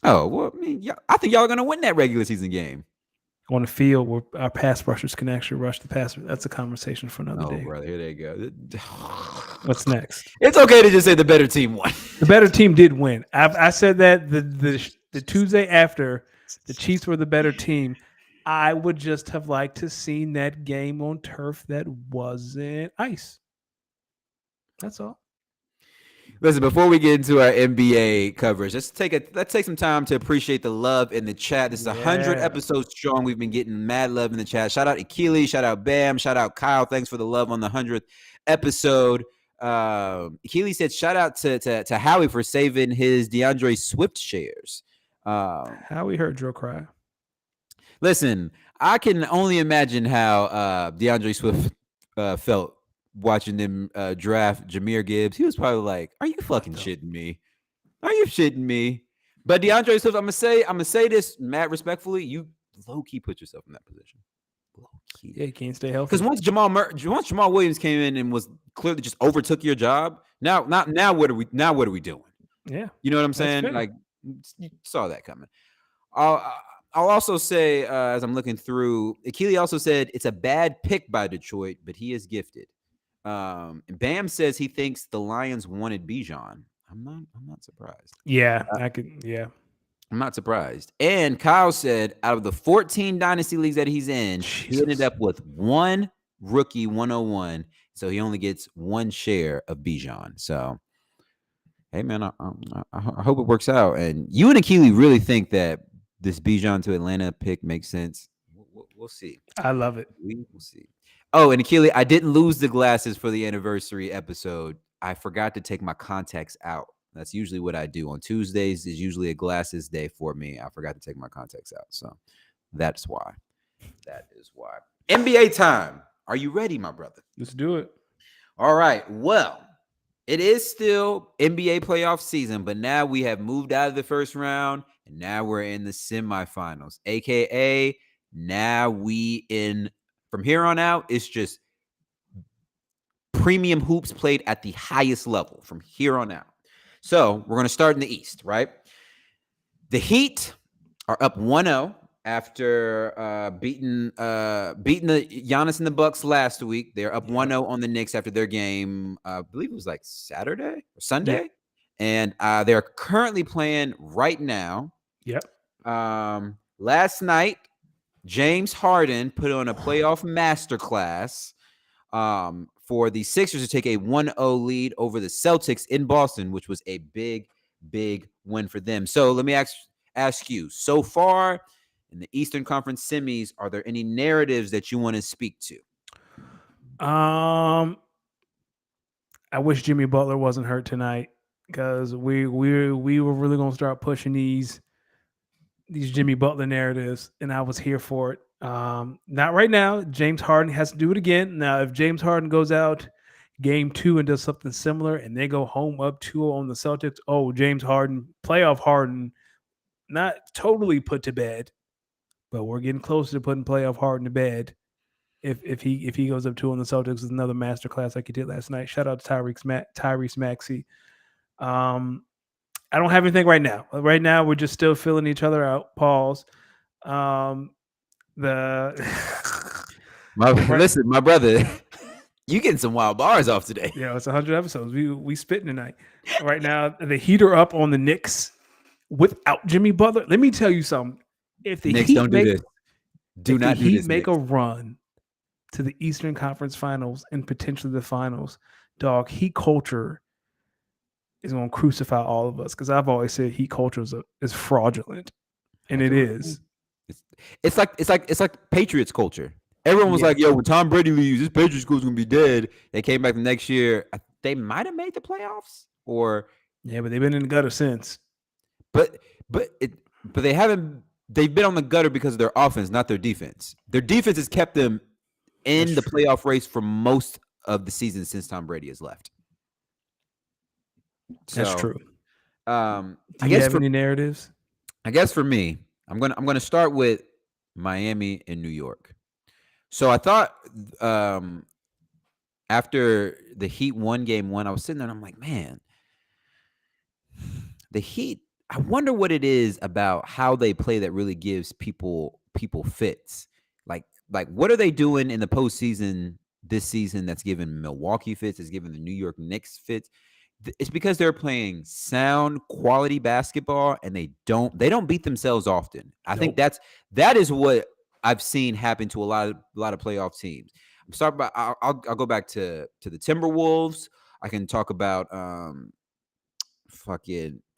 Oh, well, I mean, I think y'all are going to win that regular season game.
On the field where our pass rushers can actually rush the passer. That's a conversation for another day.
Oh, brother, here they go.
What's next?
It's okay to just say the better team won.
The better team did win. I said that the Tuesday after the Chiefs were the better team. I would just have liked to seen that game on turf that wasn't ice. That's all.
Listen, before we get into our NBA coverage, let's take some time to appreciate the love in the chat. This is 100 episodes strong. We've been getting mad love in the chat. Shout out Akili, shout out Bam, shout out Kyle. Thanks for the love on the 100th episode. Akili said, shout out to Howie for saving his DeAndre Swift shares.
Howie heard Joe cry.
Listen, I can only imagine how DeAndre Swift felt watching them draft Jahmyr Gibbs. He was probably like, are you fucking shitting me? Are you shitting me? But DeAndre Swift, I'm gonna say this, Matt, respectfully, you low-key put yourself in that position. Low-key.
Yeah, you can't stay healthy.
Because once Jamal Williams came in and was clearly just overtook your job, now what are we doing?
Yeah.
You know what I'm saying? Like, you saw that coming. I'll also say, as I'm looking through, Akili also said it's a bad pick by Detroit, but he is gifted. And Bam says he thinks the Lions wanted Bijan. I'm not surprised.
Yeah, I could. Yeah,
I'm not surprised. And Kyle said out of the 14 dynasty leagues that he's in, he ended
Jesus.
up with one rookie 101. So he only gets one share of Bijan. So, hey, man, I hope it works out. And you and Akili really think that this Bijan to Atlanta pick makes sense. We'll see.
I love it.
We will see. Oh, and Akili, I didn't lose the glasses for the anniversary episode. I forgot to take my contacts out. That's usually what I do on Tuesdays. Is usually a glasses day for me. I forgot to take my contacts out, so that's why. That is why. NBA time. Are you ready, my brother?
Let's do it.
All right. Well, it is still NBA playoff season, but now we have moved out of the first round, and now we're in the semifinals. AKA, now we in from here on out. It's just premium hoops played at the highest level from here on out. So we're going to start in the East, right? The Heat are up 1-0 after beating the Giannis and the Bucks last week. They're up 1-0 on the Knicks after their game. I believe it was like Saturday or Sunday. And they're currently playing right now.
Yep.
Last night, James Harden put on a playoff masterclass for the Sixers to take a 1-0 lead over the Celtics in Boston, which was a big, big win for them. So let me ask you, so far in the Eastern Conference semis, are there any narratives that you want to speak to?
I wish Jimmy Butler wasn't hurt tonight, because we were really gonna start pushing these Jimmy Butler narratives, and I was here for it. Not right now. James Harden has to do it again. Now, if James Harden goes out game 2 and does something similar, and they go home up 2 on the Celtics, James Harden, playoff Harden, not totally put to bed, but we're getting closer to putting playoff Harden to bed. If he goes up 2 on the Celtics with another masterclass like he did last night. Shout out to Tyrese Maxey. I don't have anything right now. Right now, we're just still filling each other out. Pause.
Listen, my brother, you getting some wild bars off today.
Yeah, it's 100 episodes. We spitting tonight. Right now, the Heat are up on the Knicks without Jimmy Butler. Let me tell you something. If the
Knicks
Heat
don't do this. Do not do this.
Make a run to the Eastern Conference Finals and potentially the finals, dog, Heat culture is going to crucify all of us, because I've always said Heat culture is fraudulent, and it is.
It's like Patriots culture. Everyone was like, "Yo, when Tom Brady leaves, this Patriots school's gonna be dead." They came back the next year. They might have made the playoffs, but
they've been in the gutter since.
But they haven't. They've been on the gutter because of their offense, not their defense. Their defense has kept them in the playoff race for most of the season since Tom Brady has left.
That's true.
Do
you have any narratives?
I guess for me, I'm gonna start with Miami and New York. So I thought after the Heat won game 1, I was sitting there and I'm like, man, the Heat, I wonder what it is about how they play that really gives people fits. Like what are they doing in the postseason this season that's giving Milwaukee fits, is giving the New York Knicks fits? It's because they're playing sound quality basketball, and they don't beat themselves often. I think that is what I've seen happen to a lot of playoff teams. I'm sorry, but I'll go back to the Timberwolves. I can talk about the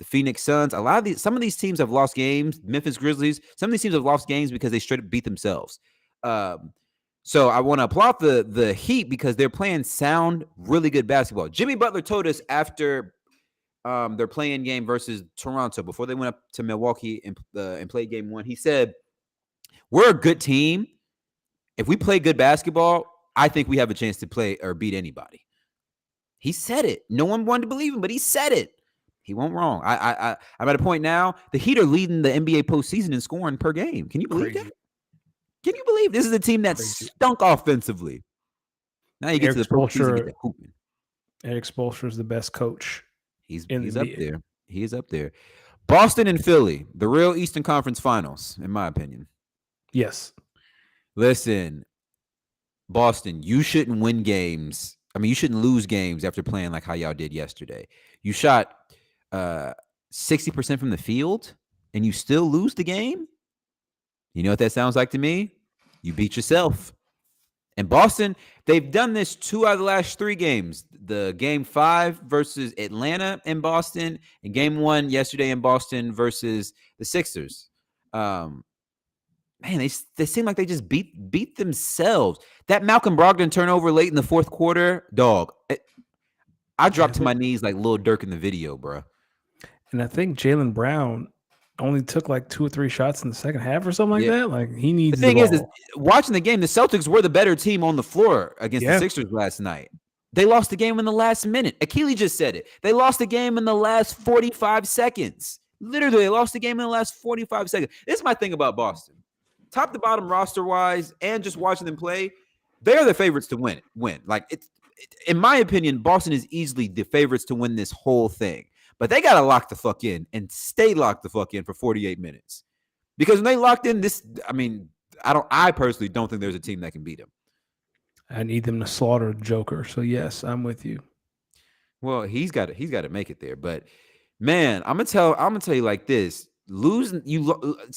Phoenix Suns. Some of these teams have lost games. Memphis Grizzlies. Some of these teams have lost games because they straight up beat themselves. So I want to applaud the Heat because they're playing sound, really good basketball. Jimmy Butler told us after their play-in game versus Toronto, before they went up to Milwaukee and played game 1, he said, "We're a good team. If we play good basketball, I think we have a chance to play or beat anybody." He said it. No one wanted to believe him, but he said it. He won't wrong. I'm at a point now. The Heat are leading the NBA postseason in scoring per game. Can you believe that? Can you believe this is a team that stunk offensively? Now you get to the postseason, get that hooping.
Eric Spoelstra is the best coach.
He's up there. He is up there. Boston and Philly, the real Eastern Conference Finals, in my opinion.
Yes.
Listen, Boston, you shouldn't win games. I mean, you shouldn't lose games after playing like how y'all did yesterday. You shot 60% from the field, and you still lose the game. You know what that sounds like to me? You beat yourself. And Boston, they've done this 2 out of the last 3 games. The game 5 versus Atlanta in Boston, and game 1 yesterday in Boston versus the Sixers. Man, they seem like they just beat themselves. That Malcolm Brogdon turnover late in the 4th quarter, dog. I dropped to my knees like Lil Durk in the video, bro.
And I think Jaylen Brown only took like 2 or 3 shots in the second half or something like that. Like he needs
the thing is watching the game, the Celtics were the better team on the floor against the Sixers last night. They lost the game in the last minute. Akili just said it. They lost the game in the last 45 seconds. Literally, they lost the game in the last 45 seconds. This is my thing about Boston. Top to bottom roster-wise and just watching them play, they are the favorites to win. Like in my opinion, Boston is easily the favorites to win this whole thing. But they got to lock the fuck in and stay locked the fuck in for 48 minutes. Because when they locked in this, I personally don't think there's a team that can beat them.
I need them to slaughter Joker. So yes, I'm with you.
Well, he's got to make it there. But man, I'm gonna tell you like this. This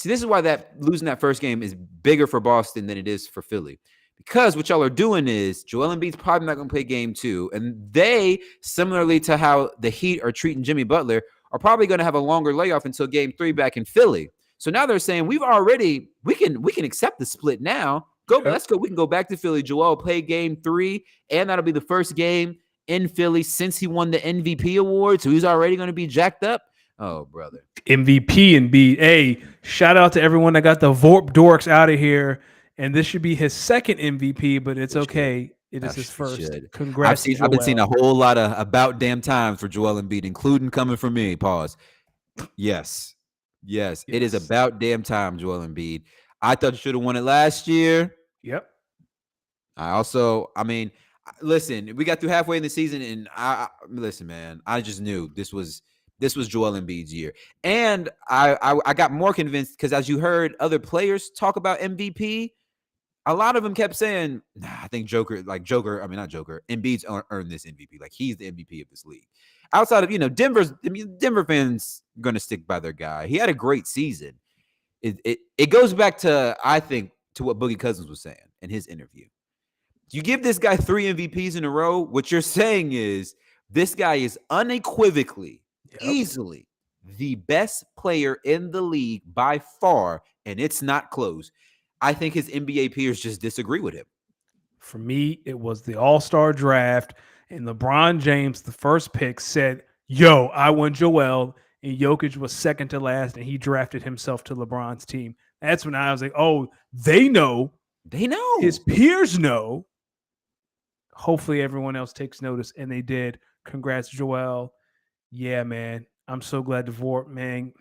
is why losing that first game is bigger for Boston than it is for Philly. Because what y'all are doing is Joel Embiid's probably not going to play game 2. And they, similarly to how the Heat are treating Jimmy Butler, are probably going to have a longer layoff until game 3 back in Philly. So now they're saying we can accept the split now. Let's go. We can go back to Philly. Joel play game 3, and that'll be the first game in Philly since he won the MVP award. So he's already going to be jacked up. Oh, brother.
MVP and B. Hey, shout out to everyone that got the Vorp dorks out of here. And this should be his second MVP, but it's okay. It is his first. Congrats.
I've been seeing a whole lot of about damn times for Joel Embiid, including coming from me. Pause. Yes. It is about damn time, Joel Embiid. I thought you should have won it last year.
Yep.
Listen, we got through halfway in the season, and listen, man, I just knew this was Joel Embiid's year. And I got more convinced because as you heard other players talk about MVP, a lot of them kept saying, I think Embiid's earned this MVP. Like, he's the MVP of this league. Outside of, Denver fans going to stick by their guy. He had a great season. It goes back to, I think, to what Boogie Cousins was saying in his interview. You give this guy 3 MVPs in a row, what you're saying is this guy is unequivocally, easily the best player in the league by far, and it's not close. I think his NBA peers just disagree with him.
For me, it was the All-Star draft, and LeBron James, the first pick, said, yo, I want Joel, and Jokic was second to last, and he drafted himself to LeBron's team. That's when I was like, oh, they know.
They know.
His peers know. Hopefully everyone else takes notice, and they did. Congrats, Joel. Yeah, man. I'm so glad the Vorp, man.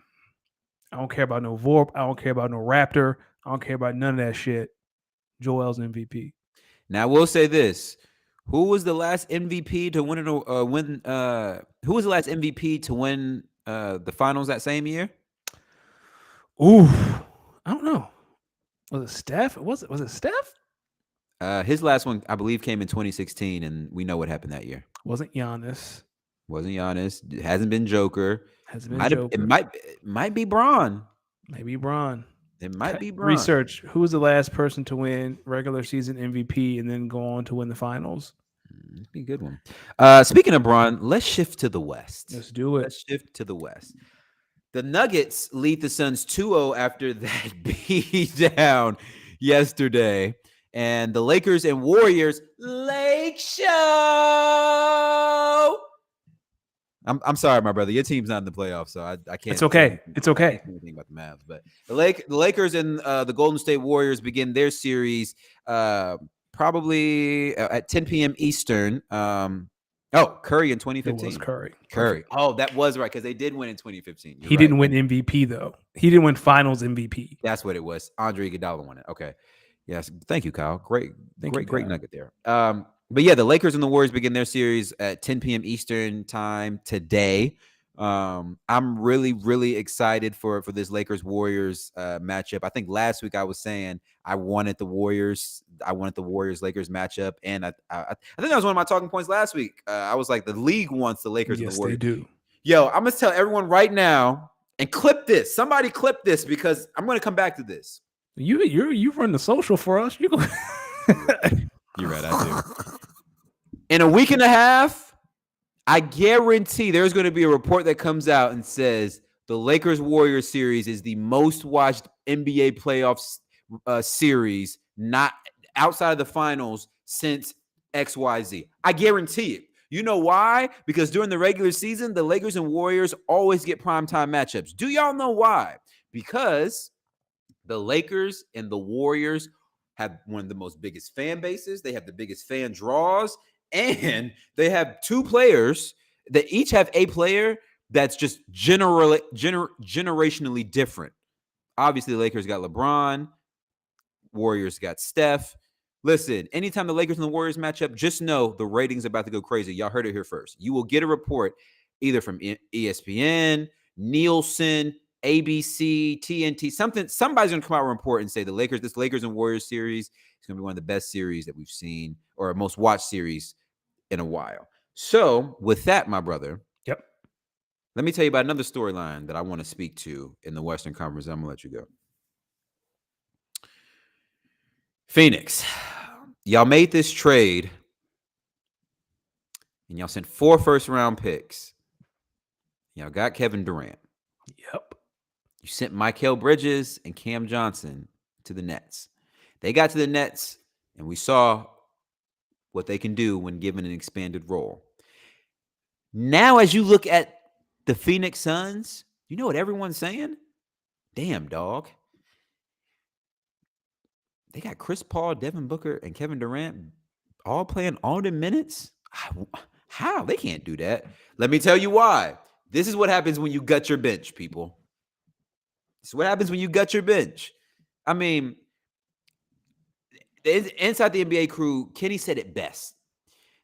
I don't care about no Vorp. I don't care about no Raptor. I don't care about none of that shit. Joel's MVP.
Now, we'll say this. Who was the last MVP to win who was the last MVP to win the finals that same year?
Ooh, I don't know. Was it Steph? Was it Steph?
His last one, I believe, came in 2016, and we know what happened that year.
Wasn't Giannis.
It hasn't been Joker. It might be Bron.
Maybe Bron.
It might be Bron.
Research. Who was the last person to win regular season MVP and then go on to win the finals?
It'd be a good one. Speaking of Bron, let's shift to the West.
Let's do it.
Let's shift to the West. The Nuggets lead the Suns 2-0 after that beat down yesterday. And the Lakers and Warriors Lake Show. I'm sorry, my brother. Your team's not in the playoffs, so I can't.
It's okay. It's okay.
Anything about the Mavs, but the Lakers and the Golden State Warriors begin their series probably at 10 p.m. Eastern. Curry in 2015.
It was Curry.
Oh, that was right because they did win in 2015.
He didn't win MVP though. He didn't win Finals MVP.
That's what it was. Andre Iguodala won it. Okay. Yes. Thank you, Kyle. Great nugget there. But yeah, the Lakers and the Warriors begin their series at 10 p.m. Eastern time today. I'm really, really excited for this Lakers-Warriors matchup. I think last week I was saying I wanted the Warriors-Lakers matchup, and I think that was one of my talking points last week. I was like, the league wants the Lakers and the Warriors.
Yes, they do.
Yo, I'm gonna tell everyone right now and clip this. Somebody clip this because I'm gonna come back to this.
You run the social for us. You go.
You're right, I do. In a week and a half, I guarantee there's going to be a report that comes out and says the Lakers-Warriors series is the most watched NBA playoffs series, not outside of the finals, since XYZ. I guarantee it. You know why? Because during the regular season, the Lakers and Warriors always get primetime matchups. Do y'all know why? Because the Lakers and the Warriors have one of the most biggest fan bases. They have the biggest fan draws. And they have two players that each have a player that's just generationally different. Obviously, the Lakers got LeBron. Warriors got Steph. Listen, anytime the Lakers and the Warriors match up, just know the ratings about to go crazy. Y'all heard it here first. You will get a report either from ESPN, Nielsen, ABC, TNT, somebody's going to come out with a report and say this Lakers and Warriors series is going to be one of the best series that we've seen, or most watched series in a while. So with that, my brother,
yep.
Let me tell you about another storyline that I want to speak to in the Western Conference. I'm going to let you go. Phoenix, y'all made this trade and y'all sent 4 first-round picks. Y'all got Kevin Durant.
Yep.
You sent Mikal Bridges and Cam Johnson to the Nets. They got to the Nets, and we saw what they can do when given an expanded role. Now, as you look at the Phoenix Suns, you know what everyone's saying? Damn, dog. They got Chris Paul, Devin Booker, and Kevin Durant all playing all the minutes? How? They can't do that. Let me tell you why. This is what happens when you gut your bench, people. This is what happens when you gut your bench. I mean, inside the NBA crew, Kenny said it best.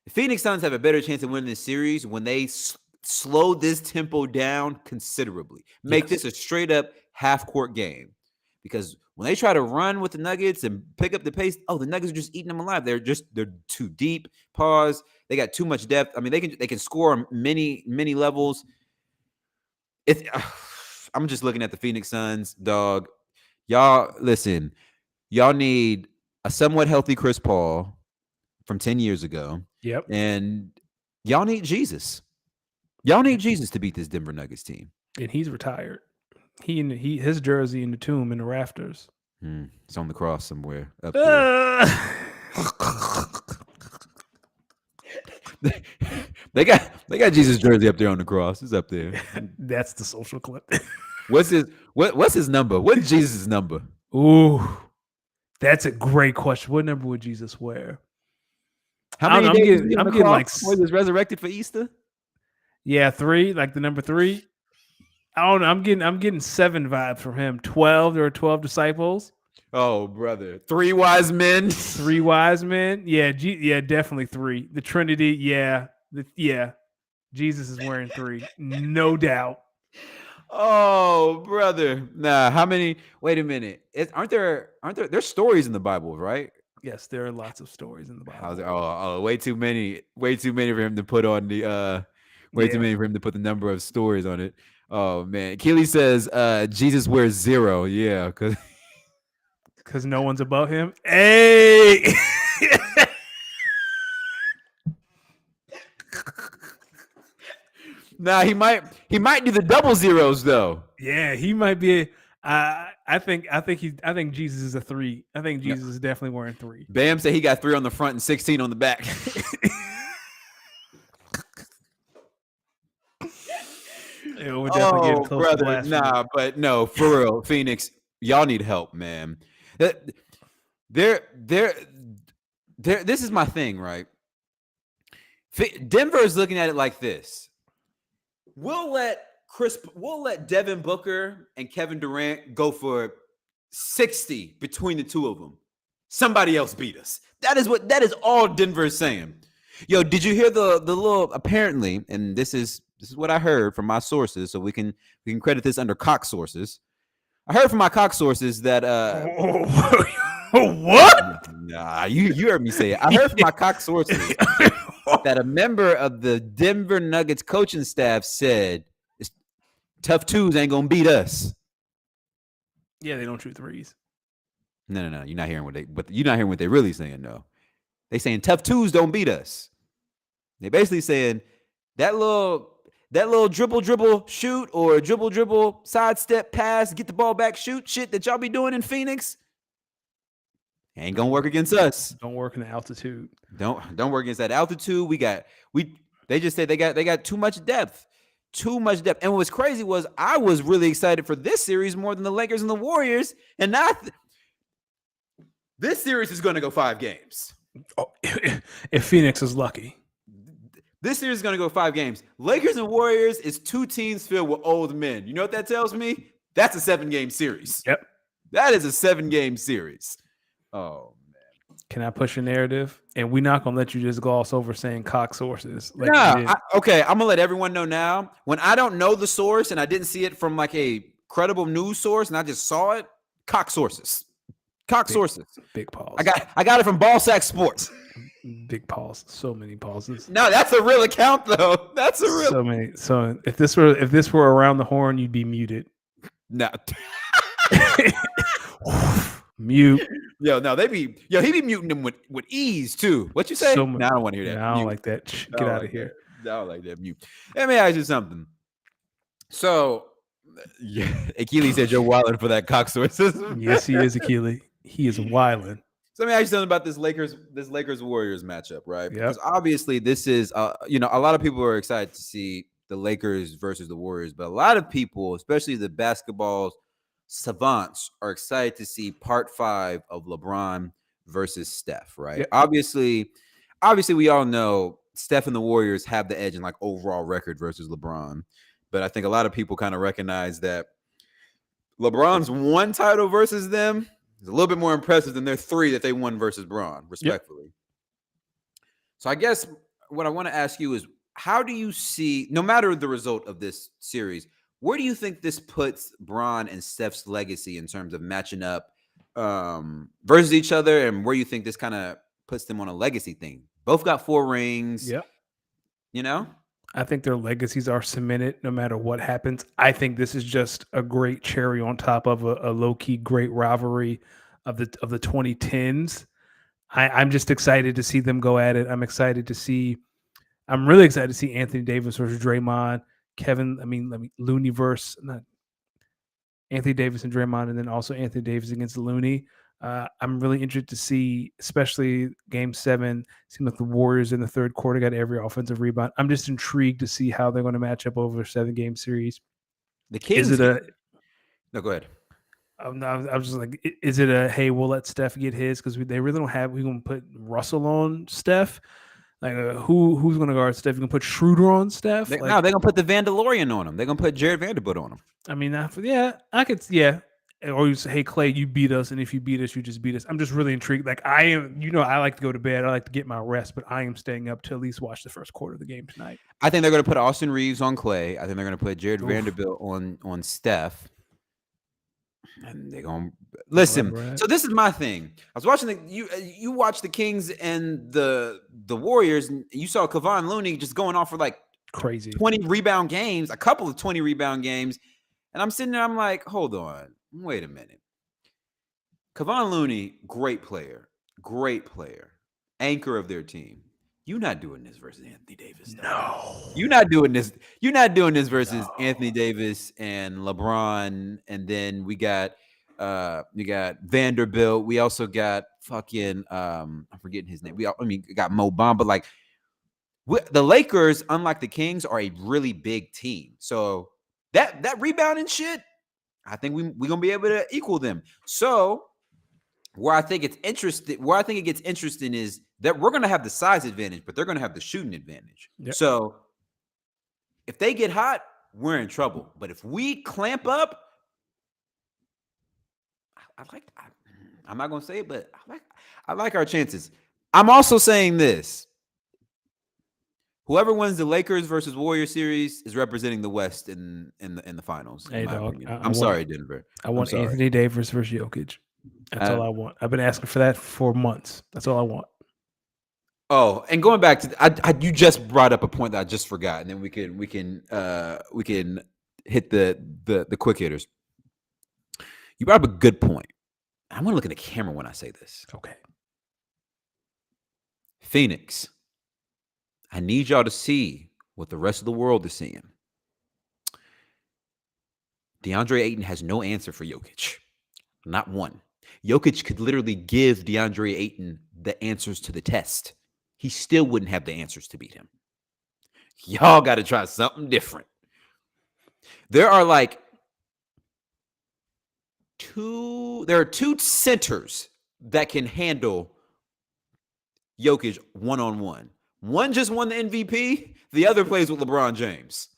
The Phoenix Suns have a better chance of winning this series when they slow this tempo down considerably. Make this a straight-up half-court game. Because when they try to run with the Nuggets and pick up the pace, the Nuggets are just eating them alive. They're too deep. Pause. They got too much depth. I mean, they can score on many levels. I'm just looking at the Phoenix Suns, dog. Y'all, listen. Y'all need a somewhat healthy Chris Paul from 10 years ago.
Yep.
And y'all need Jesus. Y'all need Jesus to beat this Denver Nuggets team.
And he's retired. His jersey in the tomb in the rafters.
It's on the cross somewhere up there. They got Jesus' jersey up there on the cross. It's up there.
That's the social clip.
What's his number? What's Jesus' number?
Ooh, that's a great question. What number would Jesus wear?
How many days
I'm getting like
before he was resurrected for Easter?
Yeah, 3, like the number 3. I don't know. I'm getting 7 vibes from him. 12. There are 12 disciples.
Oh, brother. 3 wise men.
3 wise men. Yeah, definitely 3. The Trinity. Yeah. Jesus is wearing 3. No doubt.
Oh, brother. Nah, how many? Wait a minute. Aren't there there's stories in the Bible, right?
Yes, there are lots of stories in the Bible.
Way too many for him to put on the too many for him to put the number of stories on it. Oh man. Keely says Jesus wears 0. Yeah, because
no one's above him. Hey.
Nah, he might do the double zeros though.
Yeah, he might be. I think Jesus is a 3. I think Jesus is definitely wearing 3.
Bam said he got 3 on the front and 16 on the back.
Yeah, we're definitely getting close to blasphemy.
Nah, but no, for real, Phoenix, y'all need help, man. This is my thing, right? Denver is looking at it like this. We'll let Devin Booker and Kevin Durant go for 60 between the two of them. Somebody else beat us. That is all Denver is saying. Yo, did you hear the little, apparently, and this is what I heard from my sources, so we can credit this under Cox sources. I heard from my Cox sources that
what?
Nah, you heard me say it. I heard from my Cox sources that a member of the Denver Nuggets coaching staff said, "Tough twos ain't gonna beat us."
Yeah, they don't shoot threes.
No. You're not hearing what they're really saying. No, they saying tough twos don't beat us. They basically saying that little dribble shoot or dribble sidestep pass, get the ball back, shoot shit that y'all be doing in Phoenix ain't gonna work against us.
Don't work in the altitude.
Don't work against that altitude. They just said they got too much depth. Too much depth. And what's crazy was I was really excited for this series more than the Lakers and the Warriors. And now this series is going to go 5 games.
Oh, if Phoenix is lucky.
This series is going to go 5 games. Lakers and Warriors is 2 teams filled with old men. You know what that tells me? That's a 7-game series.
Yep.
That is a 7-game series. Oh, man.
Can I push a narrative? And we're not going to let you just gloss over saying Cox sources.
Like okay, I'm going to let everyone know now. When I don't know the source and I didn't see it from like a credible news source and I just saw it, Cox sources. Cox sources. Big pause. I got it from Ballsack Sports.
Big pause. So many pauses.
No, that's a real account though. That's a real.
So many. So if this were around the horn, you'd be muted.
No.
Mute.
He be muting them with ease too. What you say?
So
no, I don't want to hear that.
No, I don't like that. Get out of here.
I don't like that. Mute. Let me ask you something. So, yeah, Achilles said you're wilding for that Cox sourcism.
Yes, he is, Achilles. He is wilding.
So let me ask you something about this Lakers Warriors matchup, right?
Yep.
Because obviously this is, a lot of people are excited to see the Lakers versus the Warriors, but a lot of people, especially the basketball savants, are excited to see part 5 of LeBron versus Steph, right? Yep. Obviously, we all know Steph and the Warriors have the edge in like overall record versus LeBron, but I think a lot of people kind of recognize that LeBron's 1 title versus them is a little bit more impressive than their 3 that they won versus Bron, respectfully. Yep. So I guess what I want to ask you is, how do you see, no matter the result of this series, where do you think this puts Bron and Steph's legacy in terms of matching up versus each other, and where you think this kind of puts them on a legacy thing? Both got 4 rings.
Yep.
You know?
I think their legacies are cemented no matter what happens. I think this is just a great cherry on top of a low-key great rivalry of the 2010s. I'm just excited to see them go at it. I'm really excited to see Anthony Davis versus Draymond, Looney versus not Anthony Davis and Draymond, and then also Anthony Davis against Looney. I'm really interested to see, especially Game 7. Seemed like the Warriors in the third quarter got every offensive rebound. I'm just intrigued to see how they're going to match up over a 7-game series.
The Kings. No, go ahead.
I was just like, is it a hey, we'll let Steph get his because they really don't have. We're going to put Russell on Steph. Like who's going to guard Steph? You can put Schroeder on Steph.
They're going to put the Vandalorian on him. They're going to put Jared Vanderbilt on him.
I mean, I could. Or you say, hey, Clay, you beat us, and if you beat us, you just beat us. I'm just really intrigued. Like I am, I like to go to bed. I like to get my rest, but I am staying up to at least watch the first quarter of the game tonight.
I think they're going to put Austin Reeves on Clay. I think they're going to put Jared Vanderbilt on Steph. And they're going to listen. So this is my thing. I was watching you watch the Kings and the Warriors, and you saw Kevon Looney just going off for like
crazy
20 rebound games, a couple of 20 rebound games. And I'm sitting there, I'm like, hold on, wait a minute. Kevon Looney, great player, anchor of their team. You're not doing this versus Anthony Davis.
No.
You're not doing this. You're not doing this versus Anthony Davis and LeBron. And then we got Vanderbilt. We also got fucking I'm forgetting his name. We got Mo Bamba. Like the Lakers, unlike the Kings, are a really big team. So that rebounding shit, I think we're gonna be able to equal them. So where I think it gets interesting is that we're gonna have the size advantage, but they're gonna have the shooting advantage. Yep. So if they get hot, we're in trouble. But if we clamp up, I'm not gonna say it, but I like our chances. I'm also saying this. Whoever wins the Lakers versus Warriors series is representing the West in the finals.
Hey, dog.
I'm sorry, Denver.
I want Anthony Davis versus Jokic. That's all I want. I've been asking for that for months. That's all I want.
Oh, and going back to you just brought up a point that I just forgot, and then we can hit the quick hitters. You brought up a good point. I'm gonna look at the camera when I say this.
Okay.
Phoenix, I need y'all to see what the rest of the world is seeing. DeAndre Ayton has no answer for Jokic. Not one. Jokic could literally give DeAndre Ayton the answers to the test. He still wouldn't have the answers to beat him. Y'all got to try something different. There are like two centers that can handle Jokic one-on-one. One just won the MVP. The other plays with LeBron James.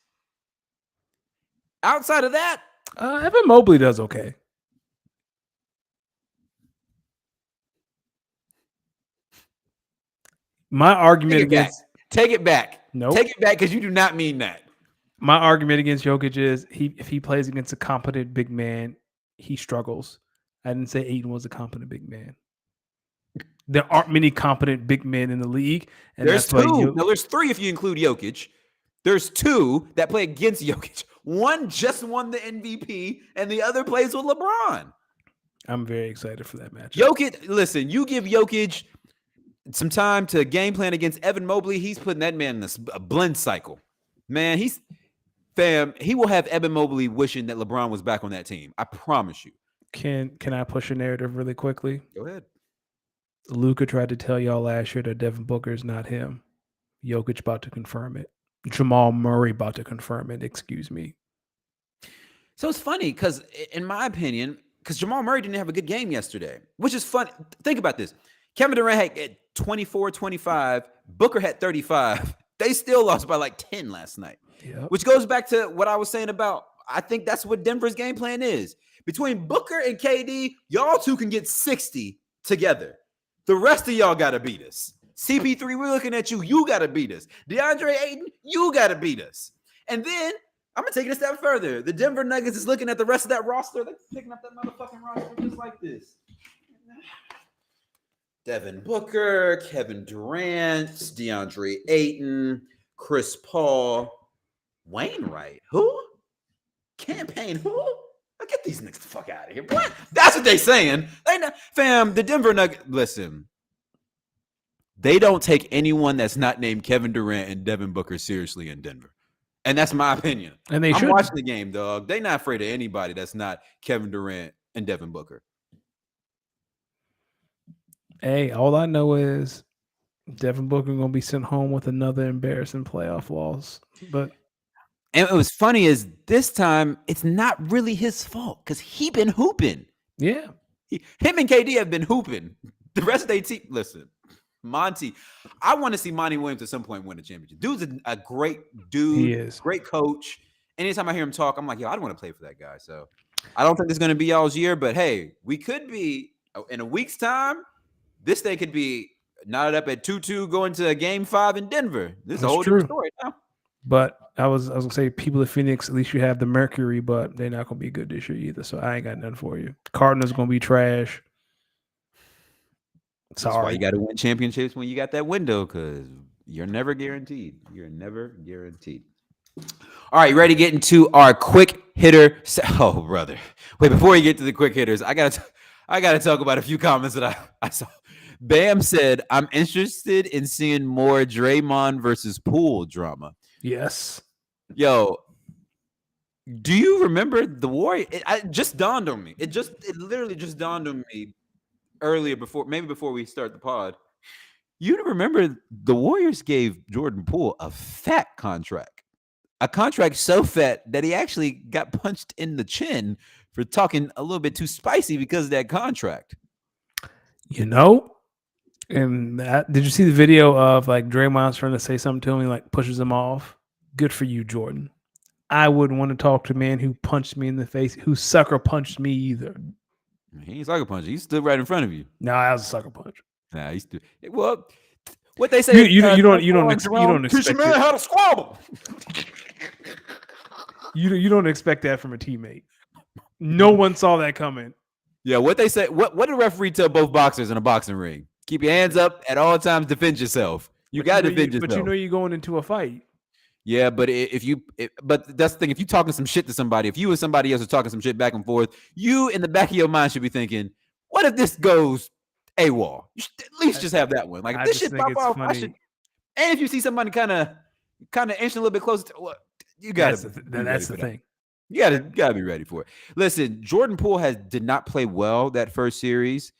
Outside of that,
Evan Mobley does okay. My argument against
take it back.
No,
take it back because you do not mean that.
My argument against Jokic is if he plays against a competent big man, he struggles. I didn't say Ayton was a competent big man. There aren't many competent big men in the league. And
there's two. No, there's three if you include Jokic. There's two that play against Jokic. One just won the MVP, and the other plays with LeBron.
I'm very excited for that match.
Jokic, listen, you give Jokic some time to game plan against Evan Mobley, he's putting that man in a blend cycle. Man, he will have Evan Mobley wishing that LeBron was back on that team. I promise you.
Can I push a narrative really quickly?
Go ahead.
Luka tried to tell y'all last year that Devin Booker is not him. Jokic about to confirm it. Jamal Murray about to confirm it. Excuse me.
So it's funny because, in my opinion, because Jamal Murray didn't have a good game yesterday, which is funny. Think about this. Kevin Durant had 24, 25. Booker had 35. They still lost by like 10 last night, which goes back to what I was saying about, I think that's what Denver's game plan is. Between Booker and KD, y'all two can get 60 together. The rest of y'all got to beat us. CP3, we're looking at you. You got to beat us. DeAndre Ayton, you got to beat us. And then I'm going to take it a step further. The Denver Nuggets is looking at the rest of that roster. They're picking up that motherfucking roster just like this. Devin Booker, Kevin Durant, DeAndre Ayton, Chris Paul, Wainwright. Who? Campaign who? Get these niggas the fuck out of here. What? That's what they saying. Fam, the Denver Nuggets, listen. They don't take anyone that's not named Kevin Durant and Devin Booker seriously in Denver. And that's my opinion.
And I'm
watching the game, dog. They're not afraid of anybody that's not Kevin Durant and Devin Booker.
Hey, all I know is Devin Booker going to be sent home with another embarrassing playoff loss.
And it was funny is this time it's not really his fault because he been hooping.
Yeah.
Him and KD have been hooping. The rest of their team, listen, Monty, I want to see Monty Williams at some point win a championship. Dude's a great dude.
He is.
Great coach. Anytime I hear him talk, I'm like, yo, I don't want to play for that guy. So I don't think it's going to be y'all's year, but hey, we could be in a week's time. This thing could be knotted up at 2-2 going to a game 5 in Denver. This is a whole different story now.
But I was gonna say, people of Phoenix, at least you have the Mercury, but they're not gonna be good this year either. So I ain't got nothing for you. Cardinals gonna be trash. Sorry.
That's why you got to win championships when you got that window, because you're never guaranteed. You're never guaranteed. All right, ready to get into our quick hitter? Oh, brother. Wait, before we get to the quick hitters, I gotta talk about a few comments that I saw. Bam said, "I'm interested in seeing more Draymond versus Poole drama."
Yes.
Yo, do you remember the Warriors? It just dawned on me. It literally just dawned on me earlier before we start the pod. You remember the Warriors gave Jordan Poole a fat contract. A contract so fat that he actually got punched in the chin for talking a little bit too spicy because of that contract.
You know? And did you see the video of like Draymond's trying to say something to him? He like pushes him off. Good for you, Jordan. I wouldn't want to talk to a man who punched me in the face, who sucker punched me either.
He ain't sucker punch. He stood right in front of you.
No, that was a sucker punch.
Nah, he stood. Well, what they say,
you don't expect
teach a man how to squabble.
You don't expect that from a teammate. No one saw that coming.
Yeah, what they say. What did the referee tell both boxers in a boxing ring? Keep your hands up at all times. Defend yourself. You got to defend yourself.
But you're going into a fight.
Yeah, but but that's the thing. If you're talking some shit to somebody, if you and somebody else are talking some shit back and forth, you in the back of your mind should be thinking, what if this goes AWOL? You should at least just have that one. Like, if this shit pop off, I should. And if you see somebody kind of inching a little bit closer to what, you got to.
That's the thing.
You gotta be ready for it. Listen, Jordan Poole did not play well that first series.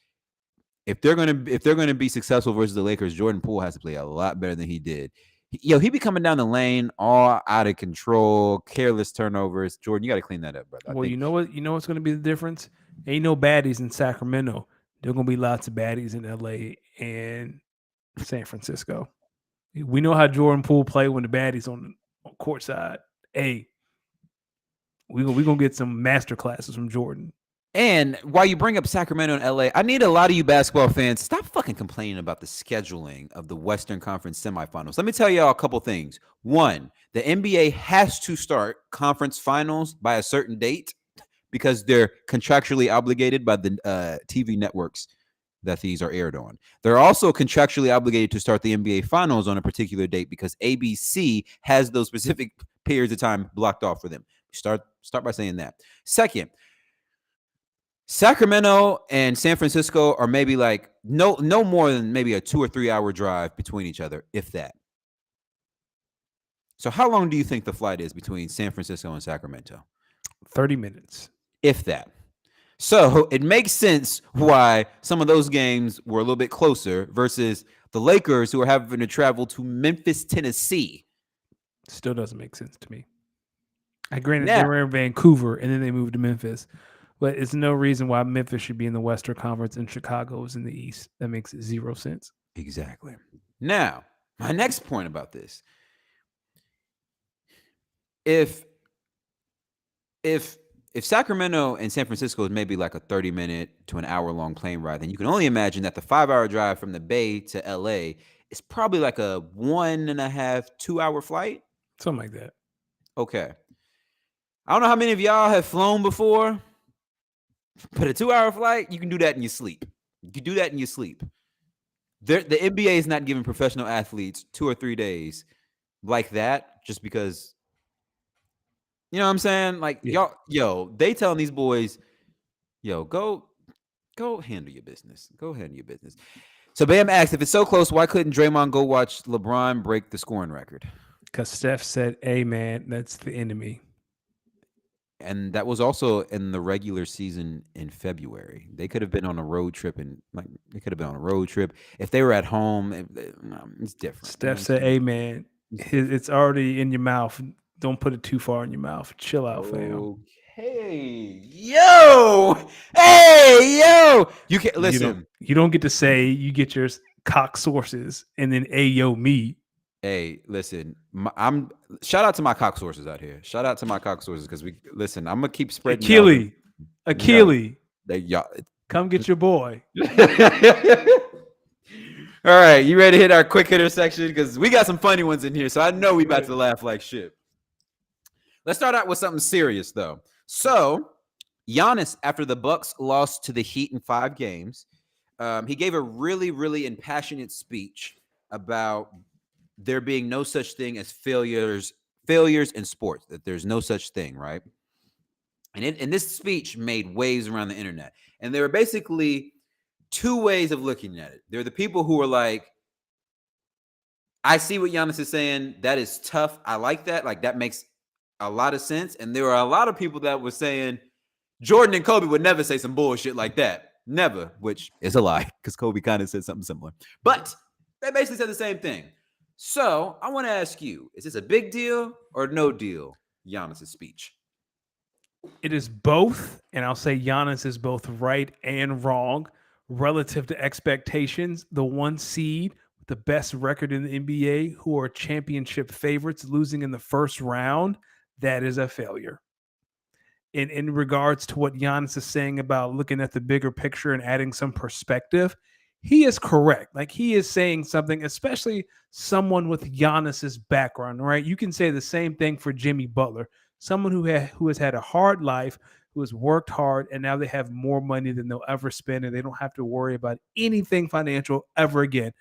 If they're gonna be successful versus the Lakers, Jordan Poole has to play a lot better than he did. He be coming down the lane all out of control, careless turnovers. Jordan, you got to clean that up, brother.
Well, you know what? You know what's going to be the difference? Ain't no baddies in Sacramento. There are going to be lots of baddies in LA and San Francisco. We know how Jordan Poole play when the baddies on court side. Hey, we gonna get some master classes from Jordan.
And while you bring up Sacramento and LA, I need a lot of you basketball fans, stop fucking complaining about the scheduling of the Western Conference semifinals. Let me tell y'all a couple things. One, the NBA has to start conference finals by a certain date because they're contractually obligated by the TV networks that these are aired on. They're also contractually obligated to start the NBA finals on a particular date because ABC has those specific periods of time blocked off for them. Start by saying that. Second, Sacramento and San Francisco are maybe like no more than maybe a 2 or 3 hour drive between each other, if that. So how long do you think the flight is between San Francisco and Sacramento?
30 minutes.
If that. So it makes sense why some of those games were a little bit closer versus the Lakers, who are having to travel to Memphis, Tennessee.
Still doesn't make sense to me. I granted they were in Vancouver and then they moved to Memphis. But it's no reason why Memphis should be in the Western Conference and Chicago is in the East. That makes zero sense.
Exactly. Now, my next point about this. If Sacramento and San Francisco is maybe like a 30-minute to an hour-long plane ride, then you can only imagine that the 5-hour drive from the Bay to LA is probably like a 1.5, 2-hour flight.
Something like that.
Okay. I don't know how many of y'all have flown before. But a 2-hour flight, you can do that in your sleep. You can do that in your sleep. The NBA is not giving professional athletes 2 or 3 days like that just because, you know what I'm saying? Like, y'all, they telling these boys, go handle your business. Go handle your business. So Bam asked, if it's so close, why couldn't Draymond go watch LeBron break the scoring record?
Because Steph said, hey, man, that's the enemy.
And that was also in the regular season in February. They could have been on a road trip If they were at home, it's different.
Steph said, hey, man, it's already in your mouth. Don't put it too far in your mouth. Chill out, fam.
Hey, yo. You can't listen.
You don't get to say you get your cock sources and then me.
Hey, listen, shout out to my cock sources out here. Shout out to my cock sources because I'm gonna keep spreading.
Achille,
y'all,
come get your boy.
All right, you ready to hit our quick hitter section? Because we got some funny ones in here, so I know we about to laugh like shit. Let's start out with something serious though. So, Giannis, after the Bucks lost to the Heat in 5 games, he gave a really, really impassionate speech about there being no such thing as failures in sports, that there's no such thing, right? And this speech made waves around the internet. And there were basically 2 ways of looking at it. There are the people who were like, I see what Giannis is saying. That is tough. I like that. Like, that makes a lot of sense. And there were a lot of people that were saying Jordan and Kobe would never say some bullshit like that. Never, which is a lie because Kobe kind of said something similar. But they basically said the same thing. So I want to ask you, is this a big deal or no deal, Giannis' speech?
It is both, and I'll say Giannis is both right and wrong relative to expectations. The 1 seed, the best record in the NBA, who are championship favorites, losing in the first round, that is a failure. In regards to what Giannis is saying about looking at the bigger picture and adding some perspective, he is correct. Like, he is saying something, especially someone with Giannis's background, right? You can say the same thing for Jimmy Butler, someone who has had a hard life, who has worked hard, and now they have more money than they'll ever spend, and they don't have to worry about anything financial ever again.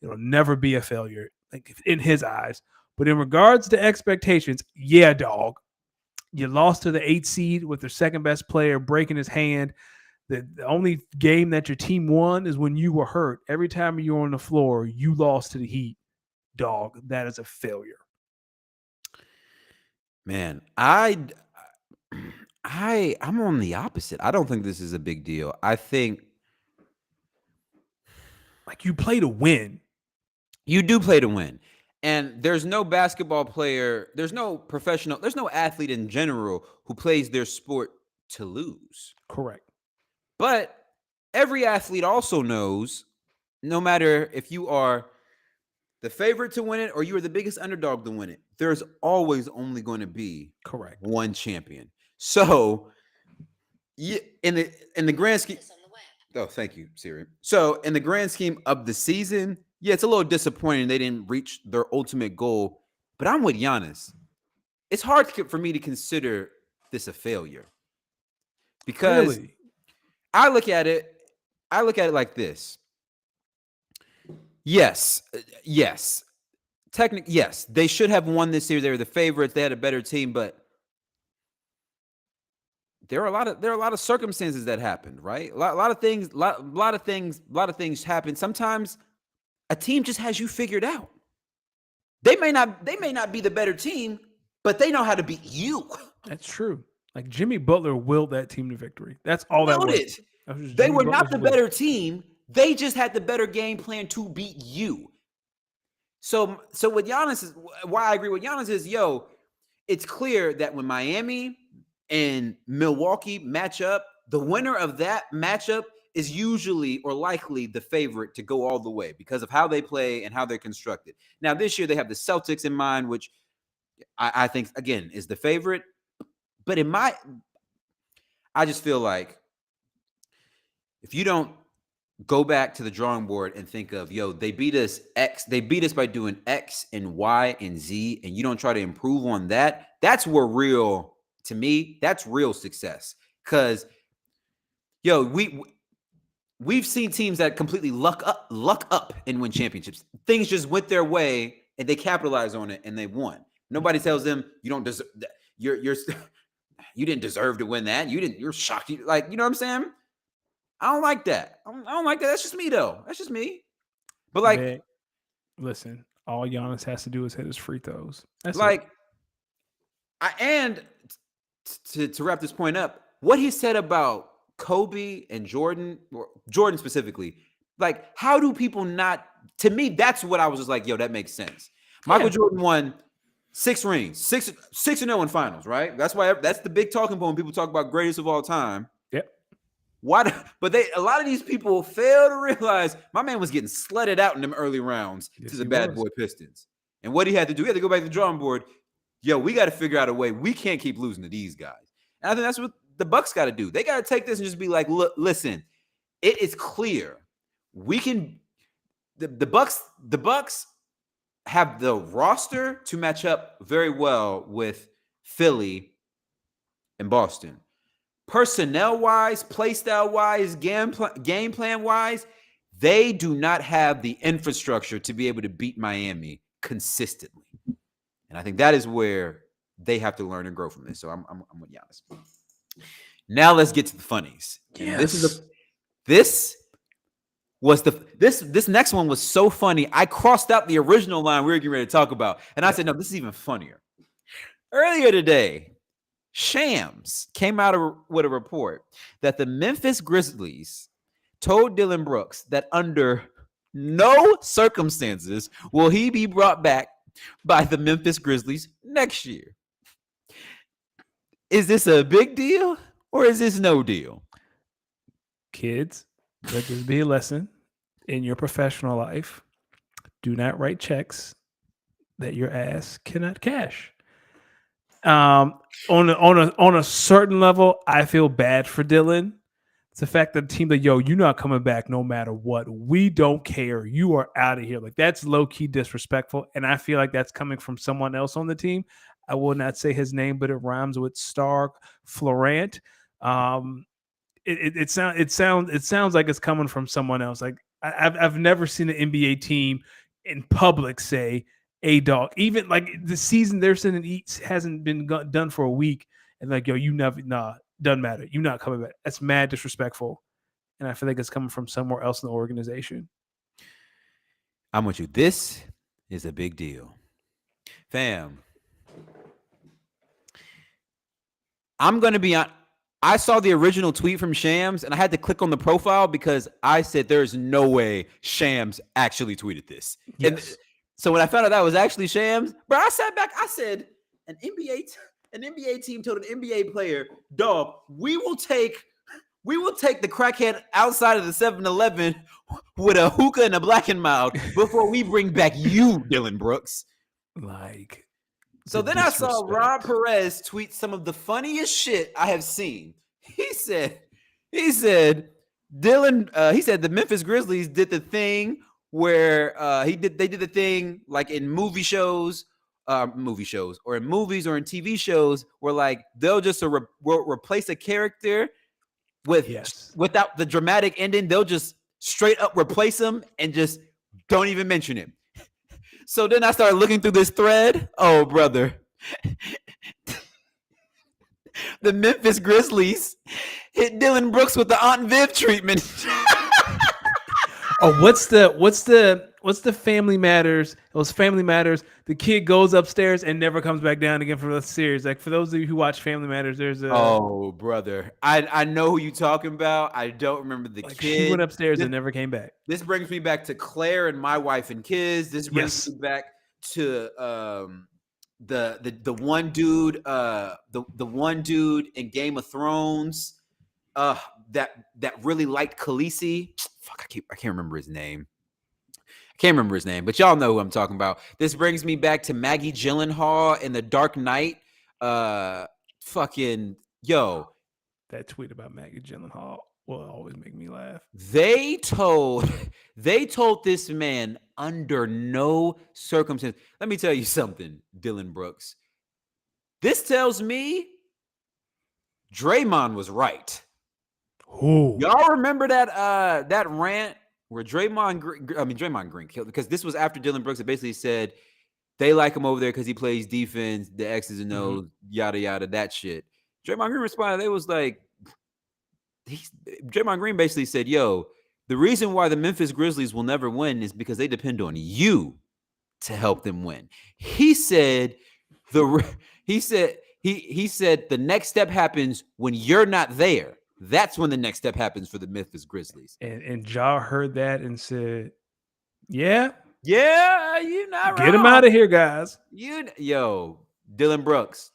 It'll never be a failure, like in his eyes. But in regards to expectations, yeah, dog, you lost to the 8 seed with their second best player breaking his hand. The only game that your team won is when you were hurt. Every time you were on the floor, you lost to the Heat. Dog, that is a failure.
Man, I'm on the opposite. I don't think this is a big deal. I think
like you play to win.
You do play to win. And there's no basketball player, there's no professional, there's no athlete in general who plays their sport to lose.
Correct.
But every athlete also knows, no matter if you are the favorite to win it or you are the biggest underdog to win it, there's always only going to be
correct
one champion. So in the grand scheme, oh, thank you, Siri. So in the grand scheme of the season, yeah, it's a little disappointing they didn't reach their ultimate goal. But I'm with Giannis. It's hard for me to consider this a failure because
really?
I look at it like this. Yes. Technically, yes, they should have won this year. They were the favorites. They had a better team, but there are a lot of circumstances that happened, right? A lot of things happen. Sometimes a team just has you figured out. They may not be the better team, but they know how to beat you.
That's true. Like Jimmy Butler willed that team to victory. That's all that was.
They were not the better team. They just had the better game plan to beat you. So with Giannis, why I agree with Giannis is, it's clear that when Miami and Milwaukee match up, the winner of that matchup is usually or likely the favorite to go all the way because of how they play and how they're constructed. Now, this year they have the Celtics in mind, which I think, again, is the favorite. But I just feel like if you don't go back to the drawing board and think of, they beat us by doing X and Y and Z, and you don't try to improve on that, that's where to me, that's real success. Because, we've seen teams that completely luck up and win championships. Things just went their way and they capitalized on it and they won. Nobody tells them you don't deserve that. You didn't deserve to win that. You're shocked. You know what I'm saying? I don't like that. I don't like that. That's just me though. That's just me. But
man, listen, all Giannis has to do is hit his free throws. That's
to wrap this point up, what he said about Kobe and Jordan, or Jordan specifically, like, how do people not? To me, that's what I was just like, that makes sense. Michael Jordan won 6 rings, 6-0 in finals, right? That's the big talking point when people talk about greatest of all time.
Yep.
But a lot of these people fail to realize my man was getting sledded out in them early rounds to the bad boy Pistons. And what he had to do, he had to go back to the drawing board. We got to figure out a way. We can't keep losing to these guys. And I think that's what the Bucks got to do. They got to take this and just be like, look, listen, it is clear we can. The Bucks have the roster to match up very well with Philly and Boston. Personnel-wise, play style-wise, game plan-wise, they do not have the infrastructure to be able to beat Miami consistently. And I think that is where they have to learn and grow from this. So I'm with Giannis. Now let's get to the funnies.
Yes.
This next one was so funny. I crossed out the original line we were getting ready to talk about. And I said, no, this is even funnier. Earlier today, Shams came out with a report that the Memphis Grizzlies told Dillon Brooks that under no circumstances will he be brought back by the Memphis Grizzlies next year. Is this a big deal or is this no deal?
Kids, let this be a lesson in your professional life. Do not write checks that your ass cannot cash. On a certain level, I feel bad for Dillon. It's the fact that the team you're not coming back no matter what. We don't care. You are out of here. Like, that's low-key disrespectful. And I feel like that's coming from someone else on the team. I will not say his name, but it rhymes with Stark Florent. It sounds like it's coming from someone else. Like I've never seen an NBA team in public say a dog. Even like the season they're sending hasn't been done for a week, and like yo, you never doesn't matter. You're not coming back. That's mad disrespectful, and I feel like it's coming from somewhere else in the organization.
I'm with you. This is a big deal, fam. I'm gonna be on. I saw the original tweet from Shams and I had to click on the profile because I said there's no way Shams actually tweeted this.
Yes.
And so when I found out that was actually Shams, bro, I sat back. I said, an NBA team told an NBA player, dog, we will take the crackhead outside of the 7-Eleven with a hookah and a Black and Mild before we bring back you, Dylan Brooks.
Like.
So then I saw Rob Perez tweet some of the funniest shit I have seen. He said, Dylan, he said the Memphis Grizzlies did the thing where they did the thing like in movie shows or in movies or in TV shows where like they'll just replace a character without the dramatic ending. They'll just straight up replace them and just don't even mention it. So then I started looking through this thread. Oh, brother. The Memphis Grizzlies hit Dylan Brooks with the Aunt Viv treatment.
Oh, what's the Family Matters? It was Family Matters. The kid goes upstairs and never comes back down again for the series. Like for those of you who watch Family Matters, there's a
brother. I know who you talking about. I don't remember the kid.
She went upstairs and never came back.
This brings me back to Claire and My Wife and Kids. This brings me back to the one dude, the one dude in Game of Thrones, that really liked Khaleesi. Fuck, I can't remember his name. But y'all know who I'm talking about. This brings me back to Maggie Gyllenhaal in The Dark Knight. Fucking yo,
that tweet about Maggie Gyllenhaal will always make me laugh.
They told this man under no circumstance. Let me tell you something, Dylan Brooks. This tells me Draymond was right.
Ooh.
Y'all remember that rant where Draymond Green killed, because this was after Dylan Brooks had basically said they like him over there because he plays defense, the X's and O's, yada yada, that shit. Draymond Green responded. They was like, Draymond Green basically said, yo, the reason why the Memphis Grizzlies will never win is because they depend on you to help them win. He said the next step happens when you're not there. That's when the next step happens for the Memphis Grizzlies.
And Ja heard that and said, yeah,
you're not
get him out of here, guys.
Dylan Brooks,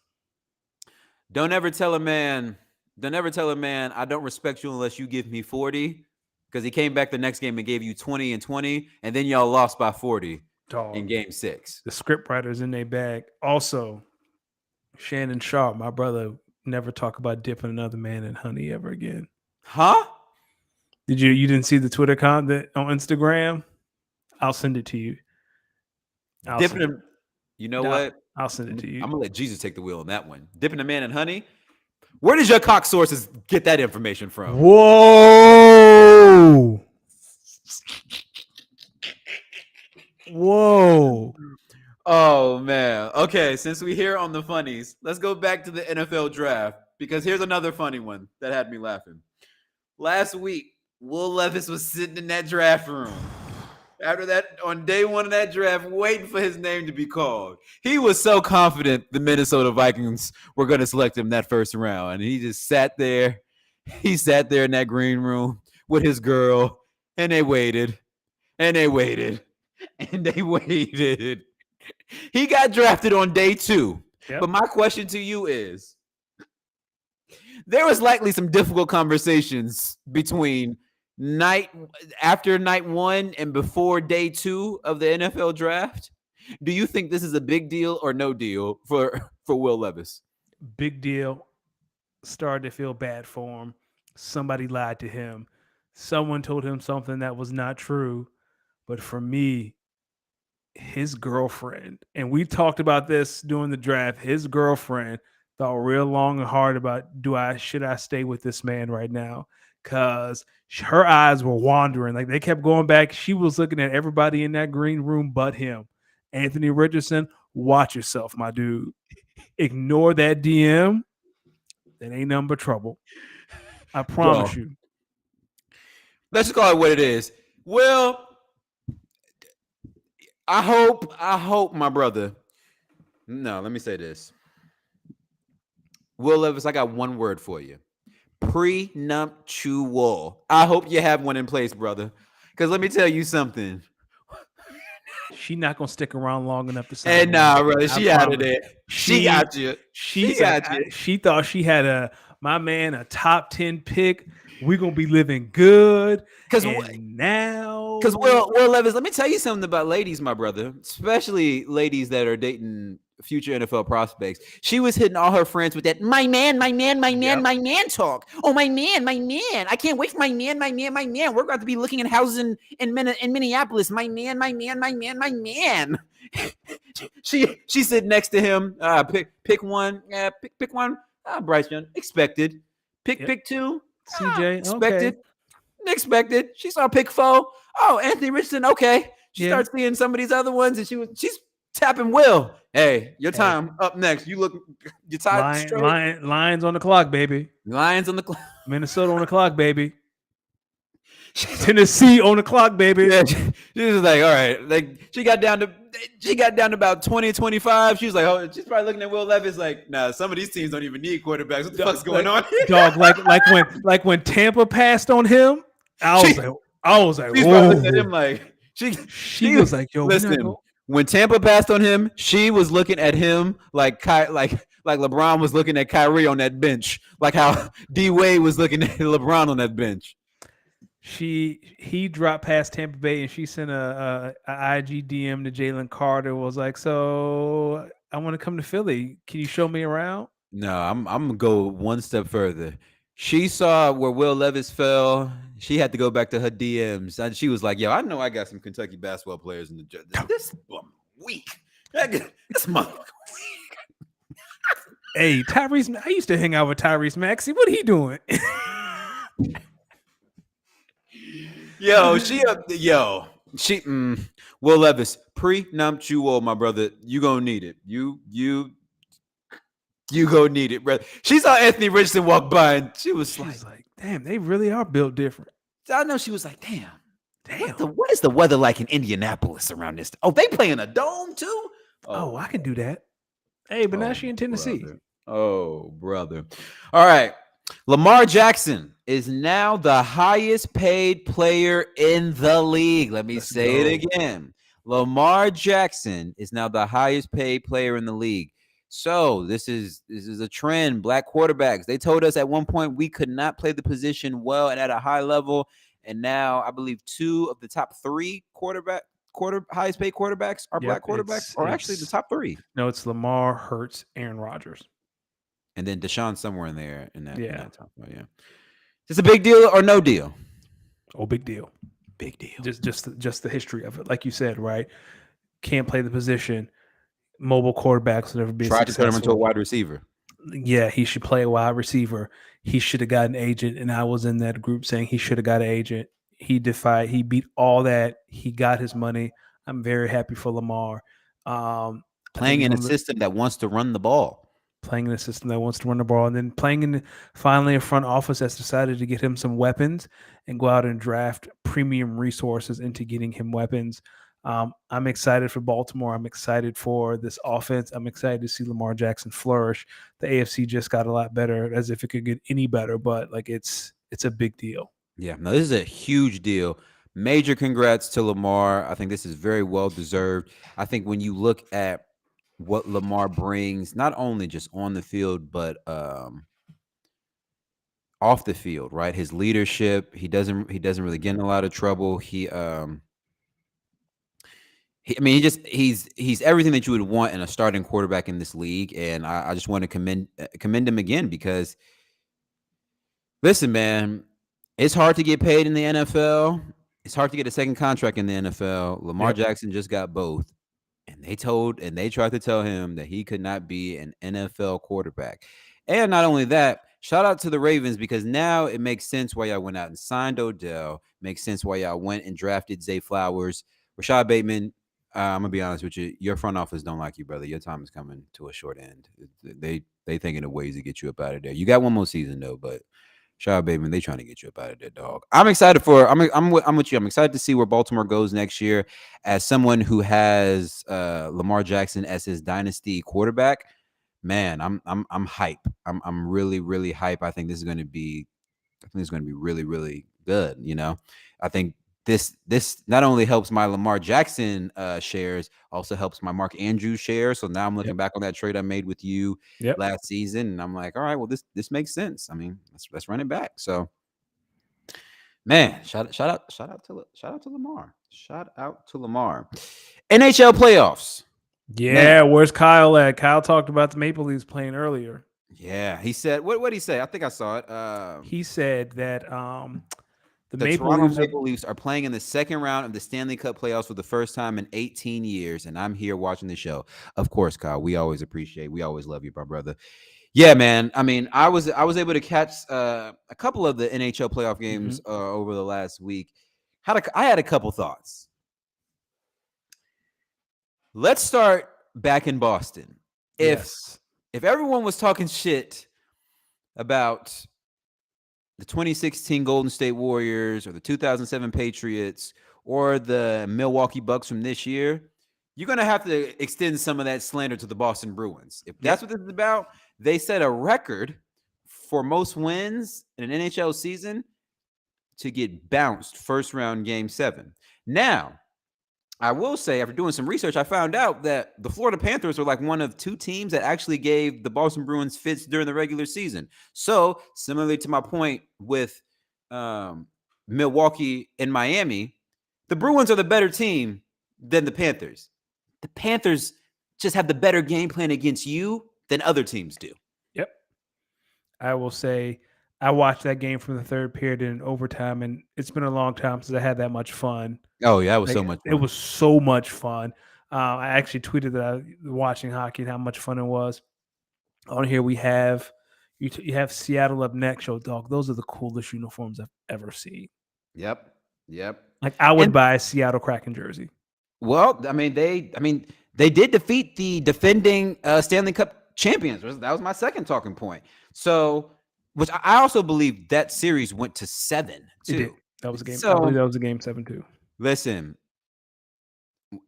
don't ever tell a man I don't respect you unless you give me 40, because he came back the next game and gave you 20 and 20, and then y'all lost by 40 in game 6.
The script writers in their bag. Also, Shannon Sharp, my brother, never talk about dipping another man in honey ever again.
Huh?
You didn't see the Twitter comment on Instagram? I'll send it to you.
You know what?
I'll send it to you.
I'm gonna let Jesus take the wheel on that one. Dipping a man in honey. Where does your cock sources get that information from?
Whoa.
Oh, man. Okay, since we're here on the funnies, let's go back to the NFL draft, because here's another funny one that had me laughing. Last week, Will Levis was sitting in that draft room. After that, on day one of that draft, waiting for his name to be called. He was so confident the Minnesota Vikings were going to select him that first round. And he just sat there. He sat there in that green room with his girl. And they waited. And they waited. And they waited. He got drafted on day 2. Yep. But my question to you is, there was likely some difficult conversations between after night 1 and before day 2 of the NFL draft. Do you think this is a big deal or no deal for Will Levis?
Big deal. Started to feel bad for him. Somebody lied to him. Someone told him something that was not true. But for me, his girlfriend, and we talked about this during the draft, his girlfriend thought real long and hard about should I stay with this man right now? Because her eyes were wandering, like they kept going back. She was looking at everybody in that green room but him. Anthony Richardson, watch yourself, my dude. Ignore that DM. That ain't nothing but trouble. I promise you.
Let's just call it what it is. Well, I hope, my brother. No, let me say this. Will Levis, I got one word for you. Prenuptial. I hope you have one in place, brother. Because let me tell you something.
She not gonna stick around long enough to say.
And nah, brother, she out of there. She got you.
She got you. She thought she had a top 10 pick. We're gonna be living good. Because
Will Levis, let me tell you something about ladies, my brother, especially ladies that are dating future NFL prospects. She was hitting all her friends with that my man talk. Oh, my man. I can't wait for my man. We're going to be looking at houses in Minneapolis. My man. She sit next to him. Pick one. Yeah, pick one. Bryce Young. Expected. Pick two.
CJ.
Expected. She saw pick 4. Oh, Anthony Richardson. Okay. She starts seeing some of these other ones, and she's tapping Will. Hey, your time up next. Your time straight.
Lions on the clock, baby.
Lions on the clock.
Minnesota on the clock, baby. Tennessee on the clock, baby.
Yeah, she was like, all right. Like she got down to about 20, 25. She was like, oh, she's probably looking at Will Levis like, nah, some of these teams don't even need quarterbacks. What the fuck's going on here?
Dog, like when Tampa passed on him, I was like,
she's probably looking at him like
she was like, yo,
listen. When Tampa passed on him, she was looking at him like LeBron was looking at Kyrie on that bench, like how D Wade was looking at LeBron on that bench.
He dropped past Tampa Bay and she sent a IG DM to Jalen Carter. Was like, so I want to come to Philly. Can you show me around?
No, I'm gonna go one step further. She saw where Will Levis fell. She had to go back to her DMs. And she was like, yo, I know I got some Kentucky basketball players in the this week. This month.
Hey, Tyrese, I used to hang out with Tyrese Maxey. What he doing?
Will Levis, prenuptial, my brother. You gonna need it. You gonna need it, brother. She saw Anthony Richardson walk by and she was like,
damn, they really are built different.
I know she was like, damn. What is the weather like in Indianapolis around this? Oh, they play in a dome too?
Oh, I can do that. Hey, but now she in Tennessee.
Brother. Oh, brother. All right. Lamar Jackson is now the highest paid player in the league. Let me say it again. Lamar Jackson is now the highest paid player in the league. So this is a trend. Black quarterbacks. They told us at one point we could not play the position well and at a high level. And now I believe 2 of the top 3 highest paid quarterbacks are black quarterbacks, or actually the top 3.
No, it's Lamar, Hurts, Aaron Rodgers.
And then Deshaun somewhere in there. In that top 5, yeah. Is this a big deal or no deal?
Oh, big deal.
Big deal.
Just the history of it. Like you said, right? Can't play the position. Mobile quarterbacks will never be
tried to turn him into a wide receiver.
Yeah, he should play a wide receiver. He should have got an agent, and I was in that group saying he should have got an agent. He beat all that. He got his money. I'm very happy for Lamar.
Playing in a system that wants to run the ball.
Playing in a system that wants to run the ball, and then playing finally a front office that's decided to get him some weapons and go out and draft premium resources into getting him weapons. I'm excited for Baltimore. I'm excited for this offense. I'm excited to see Lamar Jackson flourish. The AFC just got a lot better, as if it could get any better, but like it's a big deal.
Yeah, no, this is a huge deal. Major congrats to Lamar. I think this is very well deserved. I think when you look at what Lamar brings, not only just on the field, but off the field, right? His leadership, he doesn't really get in a lot of trouble. He's everything that you would want in a starting quarterback in this league. And I just want to commend him again, because listen, man, it's hard to get paid in the NFL. It's hard to get a second contract in the NFL. Lamar Jackson just got both. And and they tried to tell him that he could not be an NFL quarterback. And not only that, shout out to the Ravens, because now it makes sense why y'all went out and signed Odell. Makes sense why y'all went and drafted Zay Flowers. Rashad Bateman, I'm gonna be honest with you. Your front office don't like you, brother. Your time is coming to a short end. They thinking of ways to get you up out of there. You got one more season though, but Rashad Bateman, they trying to get you up out of there, dog. I'm excited for. I'm with you. I'm excited to see where Baltimore goes next year. As someone who has Lamar Jackson as his dynasty quarterback, man, I'm hype. I'm really really hype. I think this is going to be. I think it's going to be really really good. You know, I think this not only helps my Lamar Jackson shares, also helps my Mark Andrews share. So now I'm looking back on that trade I made with you last season, and I'm like, all right, well this makes sense. I mean, let's run it back. So, man, shout out to Lamar. Shout out to Lamar. NHL playoffs.
Yeah, man. Where's Kyle at? Kyle talked about the Maple Leafs playing earlier.
Yeah, he said what did he say? I think I saw it.
He said that
the Toronto Maple Leafs are playing in the second round of the Stanley Cup playoffs for the first time in 18 years, and I'm here watching the show. Of course, Kyle, we always love you, my brother. Yeah, man. I mean, I was able to catch a couple of the NHL playoff games over the last week. I had a couple thoughts. Let's start back in Boston. If everyone was talking shit about the 2016 Golden State Warriors or the 2007 Patriots or the Milwaukee Bucks from this year, you're going to have to extend some of that slander to the Boston Bruins. If that's what this is about, they set a record for most wins in an NHL season to get bounced first round game 7. Now, I will say, after doing some research, I found out that the Florida Panthers are like one of 2 teams that actually gave the Boston Bruins fits during the regular season. So, similarly to my point with Milwaukee and Miami, the Bruins are the better team than the Panthers. The Panthers just have the better game plan against you than other teams do.
Yep. I will say I watched that game from the third period in overtime, and it's been a long time since I had that much fun.
Oh, yeah, it was so much fun.
It was so much fun. I actually tweeted that I was watching hockey and how much fun it was. On here, we have you have Seattle up next. Yo, dog, those are the coolest uniforms I've ever seen.
Yep.
Like I would buy a Seattle Kraken jersey.
Well, I mean, they did defeat the defending Stanley Cup champions. That was my second talking point. So, which I also believe that series went to 7 too.
That was a game. So, I believe that was a game 7 too.
Listen,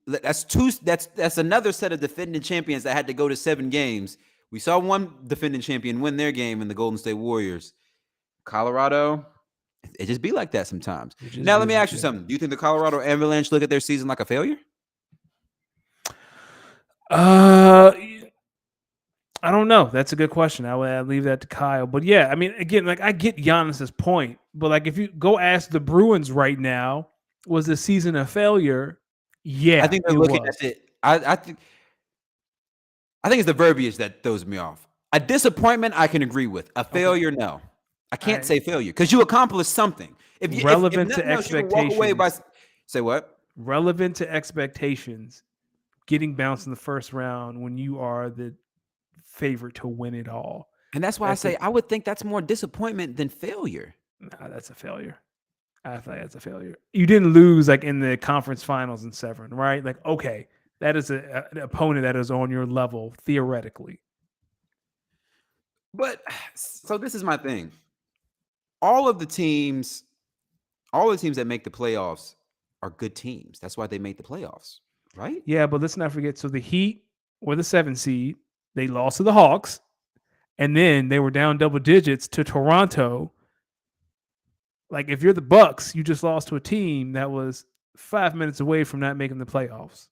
that's another set of defending champions that had to go to 7 games. We saw one defending champion win their game in the Golden State Warriors. Colorado, it just be like that sometimes. Now, let me ask you something. Do you think the Colorado Avalanche look at their season like a failure?
I don't know. That's a good question. I'd leave that to Kyle. But yeah, I mean, again, like I get Giannis's point, but like if you go ask the Bruins right now, was the season a failure? Yeah,
I think they're looking at it. I think it's the verbiage that throws me off. A disappointment, I can agree with. A failure, no. I can't say failure because you accomplished something.
Relevant to expectations.
Walk away by, say what?
Relevant to expectations. Getting bounced in the first round when you are the favorite to win it all.
And that's why I say I would think that's more disappointment than failure.
Nah, that's a failure. I feel like that's a failure. You didn't lose like in the conference finals in 7, right? Like, okay, that is an opponent that is on your level theoretically.
But so this is my thing. All the teams that make the playoffs are good teams. That's why they make the playoffs, right?
Yeah, but let's not forget. So the Heat were the 7 seed. They lost to the Hawks, and then they were down double digits to Toronto. Like if you're the Bucks, you just lost to a team that was 5 minutes away from not making the playoffs.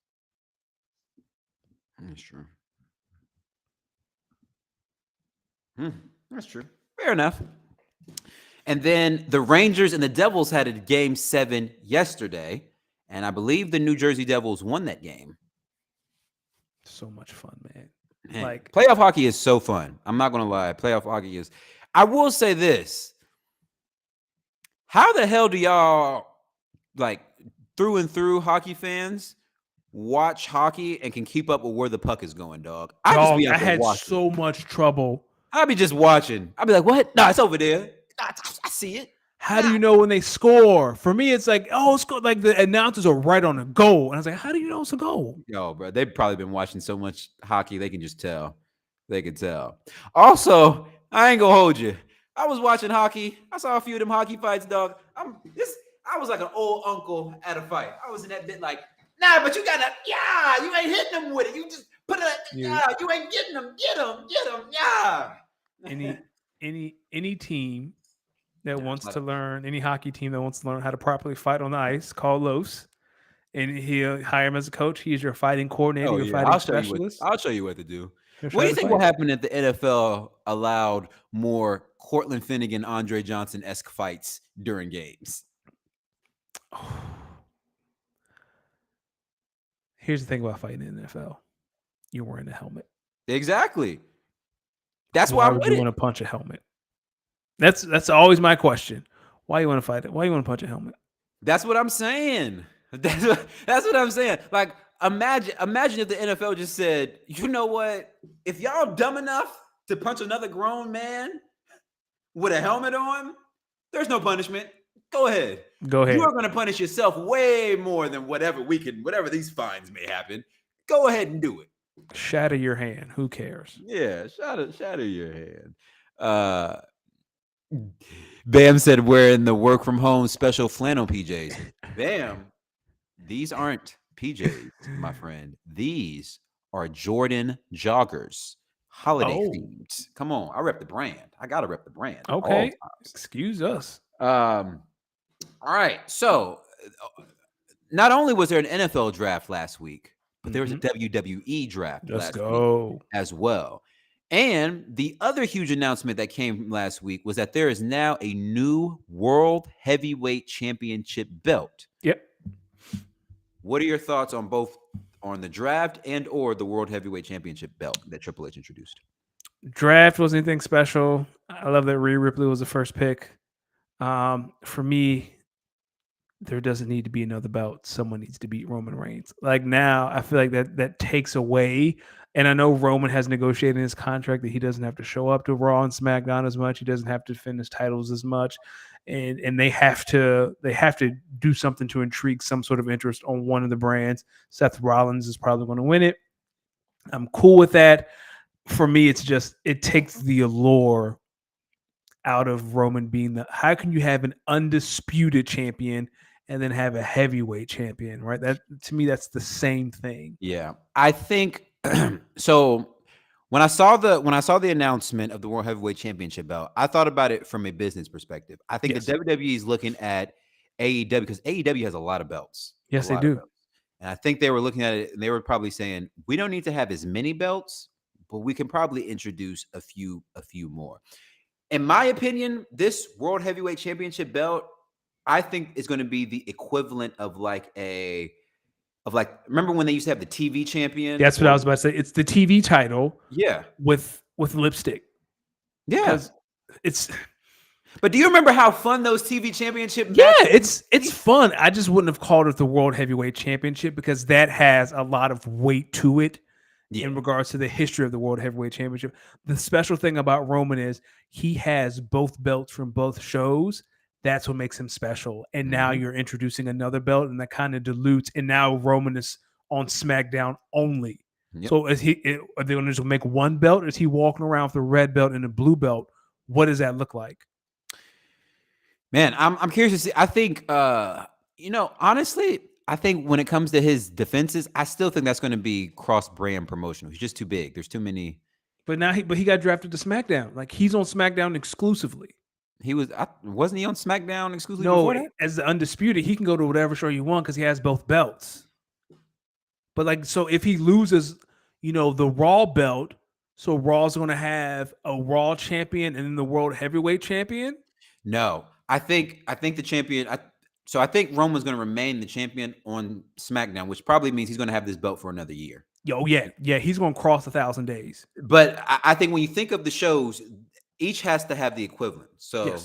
That's true. That's true. Fair enough. And then the Rangers and the Devils had a game 7 yesterday, and I believe the New Jersey Devils won that game.
So much fun, man.
Like playoff hockey is so fun. I'm not gonna lie. Playoff hockey is. I will say this. How the hell do y'all, like, through and through hockey fans, watch hockey and can keep up with where the puck is going, dog. I just
Dog,
be out
I
there
had
watching.
so much trouble.
I'll be just watching. I'll be like, what? No, it's over there. I see it.
How do you know when they score? For me, it's like, oh, score. Like the announcers are right on the goal. And I was like, how do you know it's a goal?
Yo, bro, they've probably been watching so much hockey, they can just tell. They can tell. Also, I ain't gonna hold you. I was watching hockey. I saw a few of them hockey fights, dog. I was like an old uncle at a fight. I was in that bit like, nah, but you gotta, yeah, you ain't hitting them with it. You just put it, yeah, you ain't getting them. Get them, yeah.
Any team that wants to learn, any hockey team that wants to learn how to properly fight on the ice, call Los, and he'll hire him as a coach. He's your fighting coordinator, your fighting specialist.
I'll show you what to do. What do you think will happen if the NFL allowed more Cortland Finnegan, Andre Johnson-esque fights during games?
Here's the thing about fighting in the NFL. You're wearing a helmet.
Exactly. That's
why
why
would you want to punch a helmet? That's always my question. Why you want to fight it? Why you want to punch a helmet?
That's what I'm saying. That's what I'm saying. Like, imagine if the NFL just said, you know what? If y'all dumb enough to punch another grown man with a helmet on, there's no punishment. Go ahead.
You are
going to punish yourself way more than whatever these fines may happen. Go ahead and do it.
Shatter your hand. Who cares?
Yeah, shatter your hand. Bam said wearing the work from home special flannel PJs. Bam, these aren't PJs, my friend. These are Jordan joggers, holiday themed. Come on, I rep the brand. I gotta rep the brand.
Okay, excuse us.
All right. So, not only was there an NFL draft last week, but there was a WWE draft last week as well. And the other huge announcement that came last week was that there is now a new World Heavyweight Championship belt.
Yep.
What are your thoughts on both on the draft and or the World Heavyweight Championship belt that Triple H introduced?
Draft wasn't anything special. I love that Rhea Ripley was the first pick. For me, there doesn't need to be another belt. Someone needs to beat Roman Reigns. Like now, I feel like that takes away. And I know Roman has negotiated in his contract that he doesn't have to show up to Raw and SmackDown as much. He doesn't have to defend his titles as much. And they have to do something to intrigue some sort of interest on one of the brands. Seth Rollins is probably going to win it. I'm cool with that. For me, it takes the allure out of Roman being how can you have an undisputed champion and then have a heavyweight champion, right? That to me, that's the same thing.
Yeah, I think so. When I saw the announcement of the World Heavyweight Championship belt, I thought about it from a business perspective. I think the WWE is looking at AEW because AEW has a lot of belts.
Yes, they do.
And I think they were looking at it and they were probably saying, we don't need to have as many belts, but we can probably introduce a few more. In my opinion, this World Heavyweight Championship belt, I think is going to be the equivalent of remember when they used to have the TV champion?
That's what I was about to say. It's the TV title.
Yeah.
With lipstick.
Yeah.
It's
But do you remember how fun those TV championship
matches? It's fun. I just wouldn't have called it the World Heavyweight Championship because that has a lot of weight to it. In regards to the history of the World Heavyweight Championship. The special thing about Roman is he has both belts from both shows. That's what makes him special. And now you're introducing another belt, and that kind of dilutes. And now Roman is on SmackDown only. Yep. So are they going to just make one belt? Is he walking around with a red belt and a blue belt? What does that look like?
Man, I'm curious to see. I think, honestly, I think when it comes to his defenses, I still think that's going to be cross-brand promotional. He's just too big. There's too many.
But now he got drafted to SmackDown. Like he's on SmackDown exclusively.
Wasn't he on SmackDown exclusively?
No, as the Undisputed, he can go to whatever show you want because he has both belts. But so if he loses, the Raw belt, so Raw's going to have a Raw champion and then the World Heavyweight champion.
No, I think the champion. So I think Roman's going to remain the champion on SmackDown, which probably means he's going to have this belt for another year.
Yeah, he's going to cross 1,000 days.
But I think when you think of the shows, each has to have the equivalent. So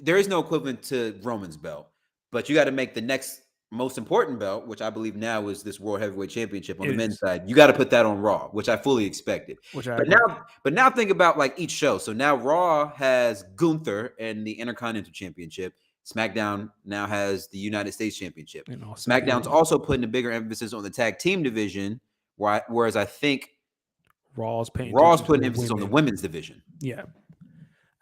there is no equivalent to Roman's belt, but you got to make the next most important belt, which I believe now is this World Heavyweight Championship on
It
the men's
is.
side, you got to put that on Raw, which I fully expected.
Which I
But
agree.
now think about like each show. So now Raw has Gunther and the Intercontinental Championship. SmackDown now has the United States Championship.
You know,
SmackDown's also putting a bigger emphasis on the tag team division, whereas I think
Raw's
putting
attention to
emphasis on the
women.
women's division.
Yeah,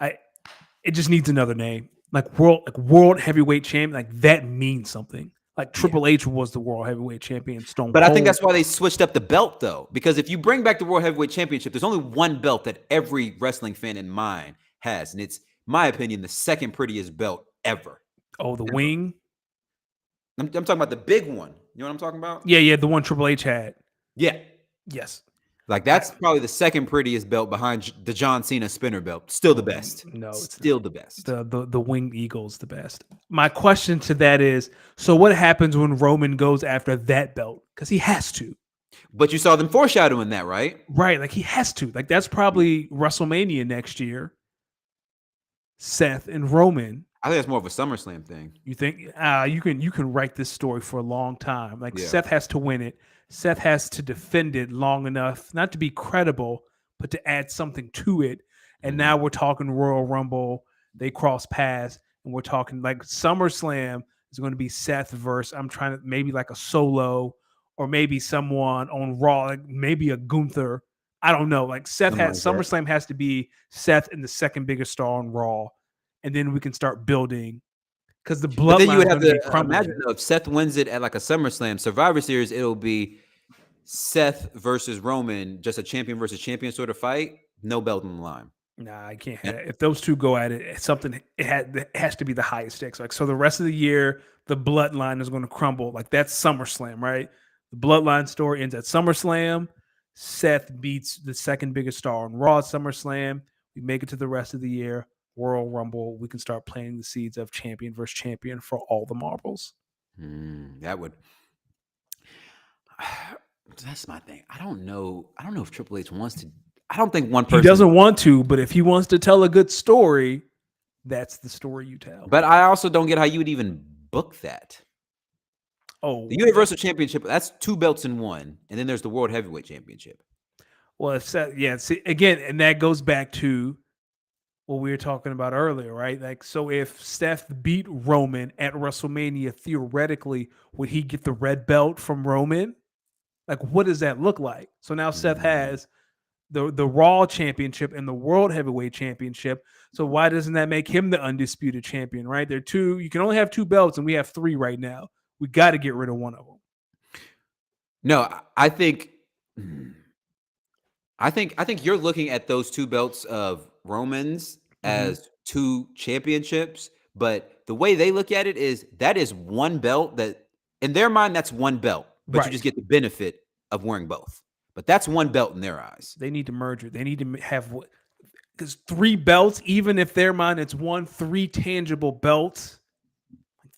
it just needs another name, like world heavyweight champion. Like that means something. Like Triple H was the world heavyweight champion. Stone
But
Cold.
I think that's why they switched up the belt, though, because if you bring back the World Heavyweight Championship, there's only one belt that every wrestling fan in mind has, and it's, my opinion, the second prettiest belt ever.
the wing.
I'm talking about the big one. You know what I'm talking about?
Yeah, the one Triple H had.
Yeah.
Yes.
Like that's probably the second prettiest belt behind the John Cena spinner belt. Still the best.
No, it's
still the best.
The winged eagle's the best. My question to that is, so what happens when Roman goes after that belt? Because he has to.
But you saw them foreshadowing that, right?
Right, like he has to. Like that's probably WrestleMania next year. Seth and Roman.
I think that's more of a SummerSlam thing.
You think you can write this story for a long time. Like
Yeah.
Seth has to win it. Seth has to defend it long enough, not to be credible, but to add something to it. And now we're talking Royal Rumble. They cross paths, and we're talking like SummerSlam is going to be Seth versus, I'm trying to, maybe like a Solo, or maybe someone on Raw, like maybe a Gunther. I don't know. Like SummerSlam has to be Seth and the second biggest star on Raw, and then we can start building. Because the bloodline.
Then you would have to imagine though, if Seth wins it at like a SummerSlam Survivor Series, it'll be Seth versus Roman, just a champion versus champion sort of fight. No belt on the line.
Nah, I can't have that. If those two go at it, it's something. It has to be the highest stakes. Like so, the rest of the year, the bloodline is going to crumble. Like that's SummerSlam, right? The bloodline story ends at SummerSlam. Seth beats the second biggest star on Raw at SummerSlam. We make it to the rest of the year. Royal Rumble, we can start planting the seeds of champion versus champion for all the marbles.
That would. That's my thing. I don't know if Triple H wants to. I don't think one person.
He doesn't want to, but if he wants to tell a good story, that's the story you tell.
But I also don't get how you would even book that.
Oh,
the Universal Championship, that's two belts in one, and then there's the World Heavyweight Championship.
Well, see, again, and that goes back to what we were talking about earlier, right? Like, so if Steph beat Roman at WrestleMania, theoretically, would he get the red belt from Roman? Like, what does that look like? So now Seth has the Raw Championship and the World Heavyweight Championship. So why doesn't that make him the undisputed champion, right? There are two. You can only have two belts, and we have three right now. We got to get rid of one of them.
No, I think you're looking at those two belts of Roman's as two championships, but the way they look at it is that is one belt that in their mind, that's one belt, but you just get the benefit of wearing both. But that's one belt in their eyes.
They need to merge it. They need to have, because three belts, even if their mind it's three tangible belts,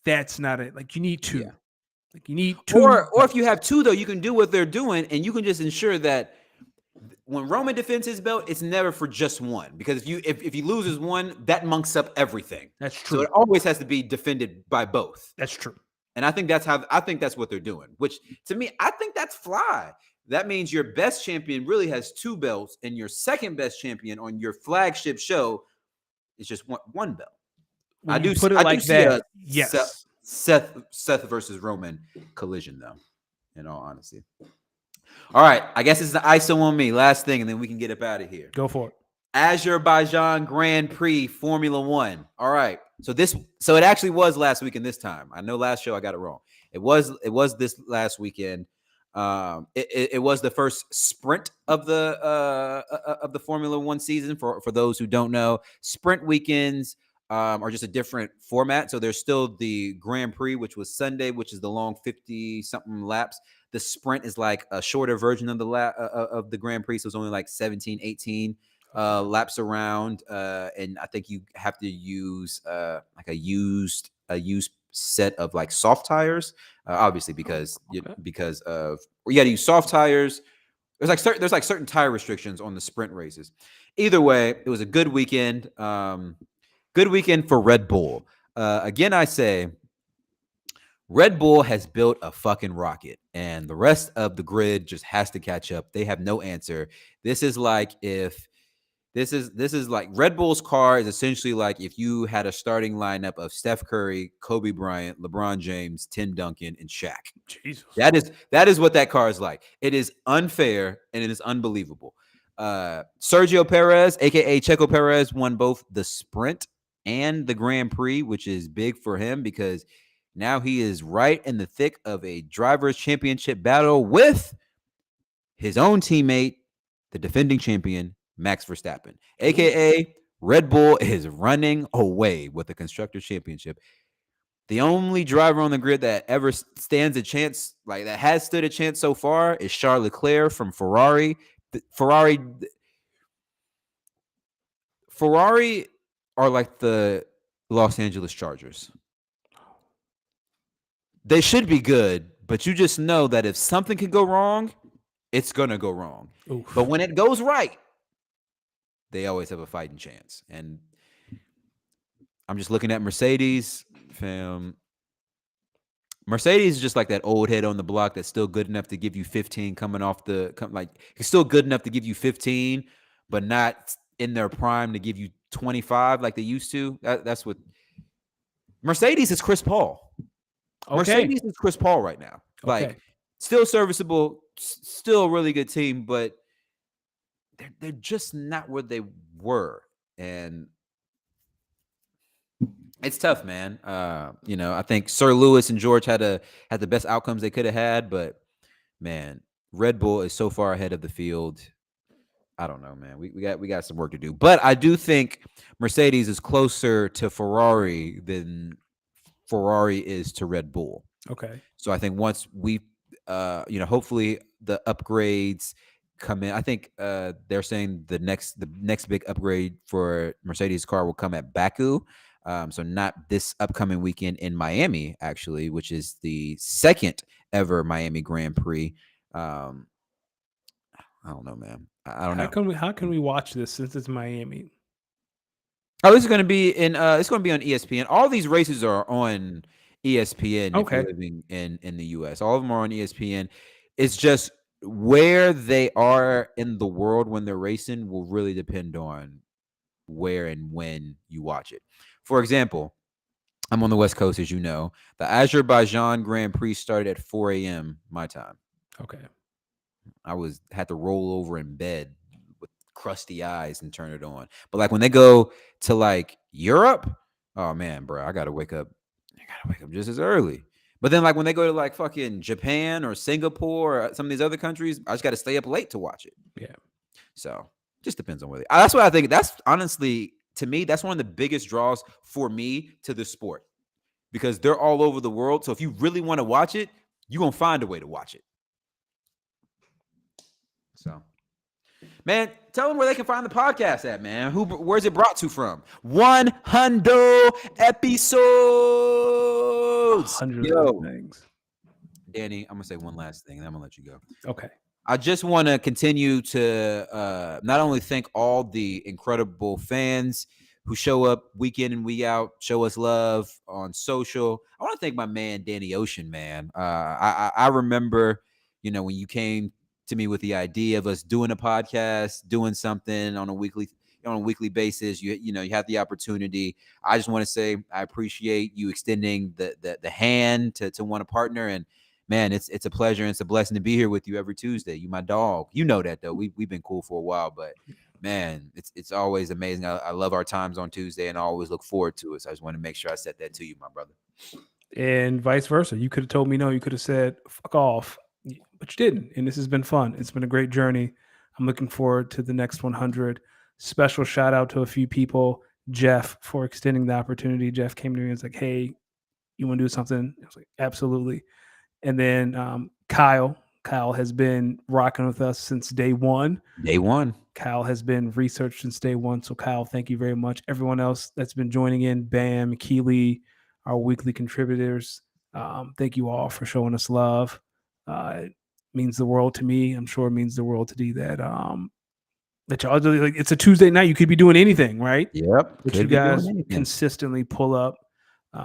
that's not it. Like you need two. Yeah. Like you need two.
Or if you have two, though, you can do what they're doing, and you can just ensure that when Roman defends his belt, it's never for just one. Because if he loses one, that monks up everything.
That's true.
So it always has to be defended by both.
That's true.
And I think that's what they're doing. Which to me, I think that's fly. That means your best champion really has two belts, and your second best champion on your flagship show is just one belt.
When I do put it like that. Yes.
Seth versus Roman collision, though, in all honesty. All right, I guess it's the ISO on me. Last thing, and then we can get up out of here.
Go for it.
Azerbaijan Grand Prix Formula One. All right, so it actually was last weekend this time. I know last show I got it wrong. It was this last weekend. It was the first sprint of the Formula One season. For those who don't know, sprint weekends are just a different format. So there's still the Grand Prix, which was Sunday, which is the long 50-something laps. The sprint is like a shorter version of the Grand Prix. So it's only like 17, 18 laps around. And I think you have to use like a used set of like soft tires, obviously because you got to use soft tires. There's like certain tire restrictions on the sprint races. Either way, it was a good weekend. Good weekend for Red Bull. Again, I say Red Bull has built a fucking rocket, and the rest of the grid just has to catch up. They have no answer. This is like Red Bull's car is essentially like if you had a starting lineup of Steph Curry, Kobe Bryant, LeBron James, Tim Duncan, and Shaq.
Jesus.
That is what that car is like. It is unfair and it is unbelievable. Sergio Perez, aka Checo Perez, won both the sprint and the Grand Prix, which is big for him because now he is right in the thick of a drivers' championship battle with his own teammate, the defending champion, Max Verstappen, aka Red Bull is running away with the Constructors' Championship. The only driver on the grid that ever stands a chance, like that has stood a chance so far, is Charles Leclerc from Ferrari. Ferrari are like the Los Angeles Chargers. They should be good, but you just know that if something can go wrong, it's going to go wrong.
Oof.
But when it goes right, they always have a fighting chance. And I'm just looking at Mercedes, fam. Mercedes is just like that old head on the block that's still good enough to give you 15 he's still good enough to give you 15, but not in their prime to give you 25 like they used to. That's what Mercedes is. Chris Paul.
Okay.
Mercedes is Chris Paul right now. Like, still serviceable, still a really good team, but they're just not where they were. And it's tough, man. I think Sir Lewis and George had the best outcomes they could have had, but man, Red Bull is so far ahead of the field. I don't know, man. We got some work to do. But I do think Mercedes is closer to Ferrari than Ferrari is to Red Bull.
Okay.
So I think once we hopefully the upgrades come in. I think they're saying the next big upgrade for Mercedes car will come at Baku. So not this upcoming weekend in Miami, actually, which is the second ever Miami Grand Prix. I don't know, man. I don't know.
How can we watch this since it's Miami?
Oh, this is going to be it's going to be on ESPN. All these races are on ESPN.
Okay.
If you're living in the US, all of them are on ESPN. It's just where they are in the world when they're racing will really depend on where and when you watch it. For example, I'm on the West Coast, as you know. The Azerbaijan Grand Prix started at 4 a.m. my time.
Okay.
I had to roll over in bed with crusty eyes and turn it on. But like when they go to like Europe, oh man, bro, I gotta wake up just as early. But then like when they go to like fucking Japan or Singapore or some of these other countries, I just got to stay up late to watch it.
Yeah.
So just depends on where that's what I think. That's honestly, to me, that's one of the biggest draws for me to the sport because they're all over the world. So if you really want to watch it, you're going to find a way to watch it. So, man, tell them where they can find the podcast at, man. Where's it brought to from? 100 episodes.
100 things.
Danny, I'm going to say one last thing, and I'm going to let you go.
Okay.
I just want to continue to not only thank all the incredible fans who show up week in and week out, show us love on social. I want to thank my man, Danny Ocean, man. I remember, when you came to me with the idea of us doing a podcast, doing something on a weekly basis, you have the opportunity. I just want to say I appreciate you extending the hand to want to partner, and man, it's a pleasure and it's a blessing to be here with you every Tuesday. You my dog. You know that though. We've been cool for a while, but man, it's always amazing. I love our times on Tuesday and I always look forward to it. So I just want to make sure I said that to you, my brother.
And vice versa. You could have told me no. You could have said fuck off, but you didn't. And this has been fun. It's been a great journey. I'm looking forward to the next 100. Special shout out to a few people. Jeff for extending the opportunity. Jeff came to me and was like, "Hey, you want to do something?" I was like, "Absolutely." And then Kyle has been rocking with us since day one. Kyle has been researched since day one. So Kyle, thank you very much. Everyone else that's been joining in, Bam, Keely, our weekly contributors. Thank you all for showing us love. It means the world to me. I'm sure it means the world to D that y'all do. Like, it's a Tuesday night. You could be doing anything, right?
Yep.
But you guys consistently pull up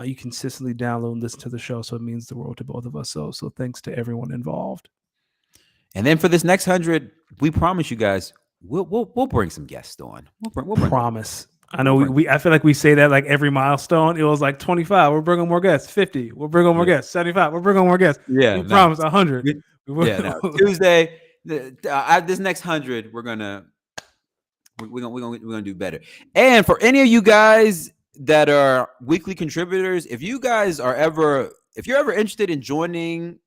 You consistently download and listen to the show, so it means the world to both of us. So thanks to everyone involved.
And then for this next 100, we promise you guys, we'll bring some guests on. We'll bring
promise. I know I feel like we say that like every milestone. It was like 25. We're bringing more guests. 50. We'll bring on more guests. 75. We're bringing more guests.
Yeah,
we promise 100.
Tuesday. This next 100, we're gonna do better. And for any of you guys that are weekly contributors, if you're ever interested in joining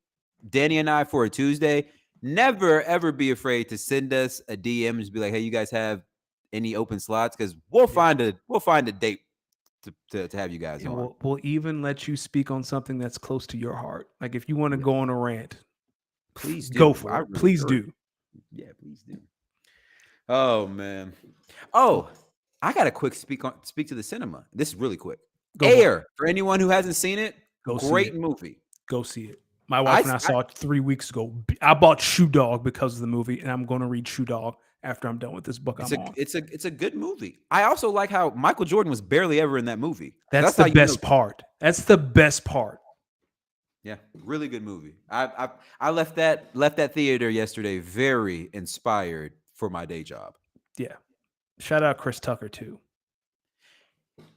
Danny and I for a Tuesday, never ever be afraid to send us a DM and just be like, hey, you guys have any open slots? Because we'll find a date to have you guys on.
We'll even let you speak on something that's close to your heart. Like if you want to go on a rant,
please
go for it. Please do.
Yeah, please do. Oh man. Oh, I got a quick speak to the cinema. This is really quick. Air, for anyone who hasn't seen it, great movie.
Go see it. My wife and I saw it 3 weeks ago. I bought Shoe Dog because of the movie, and I'm going to read Shoe Dog after I'm done with this book.
It's a good movie. I also like how Michael Jordan was barely ever in that movie.
That's the best part. That's the best part.
Yeah, really good movie. I left that theater yesterday very inspired for my day job.
Yeah. Shout out Chris Tucker too.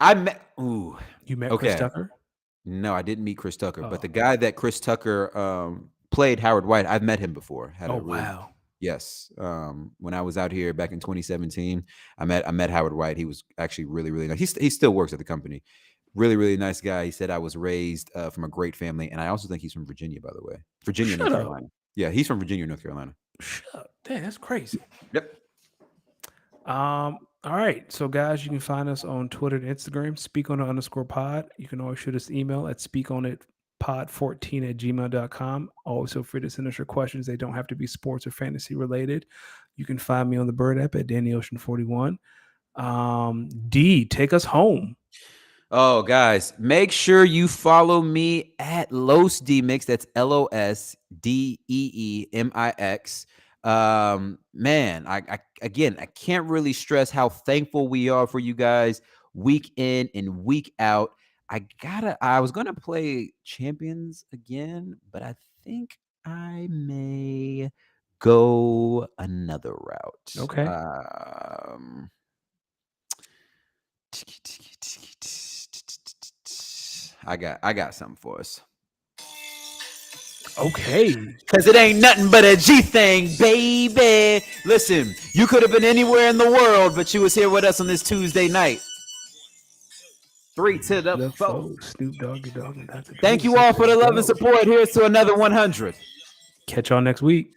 You
met Chris Tucker?
No, I didn't meet Chris Tucker, but the guy that Chris Tucker played, Howard White, I've met him before.
Wow.
Yes. When I was out here back in 2017, I met Howard White. He was actually really, really nice. He still works at the company. Really, really nice guy. He said I was raised from a great family. And I also think he's from Virginia, by the way. Virginia, North Carolina. Yeah, he's from Virginia, North Carolina.
Shut up. Damn, that's crazy.
Yep.
All right. So, guys, you can find us on Twitter and Instagram, speakonit_pod. You can always shoot us an email at speakonitpod14@gmail.com. Always feel free to send us your questions. They don't have to be sports or fantasy related. You can find me on the Bird app at DannyOcean41. D, take us home.
Oh, guys, make sure you follow me at LosDemix. That's LOSDEEMIX. Man, I can't really stress how thankful we are for you guys week in and week out. I was gonna play Champions again, but I think I may go another route.
Okay.
I got something for us.
Okay.
Because it ain't nothing but a G thing, baby. Listen, you could have been anywhere in the world, but you was here with us on this Tuesday night. 3 to the 4.
Snoop Dogg.
Thank you all for the love and support. Here's to another 100.
Catch y'all next week.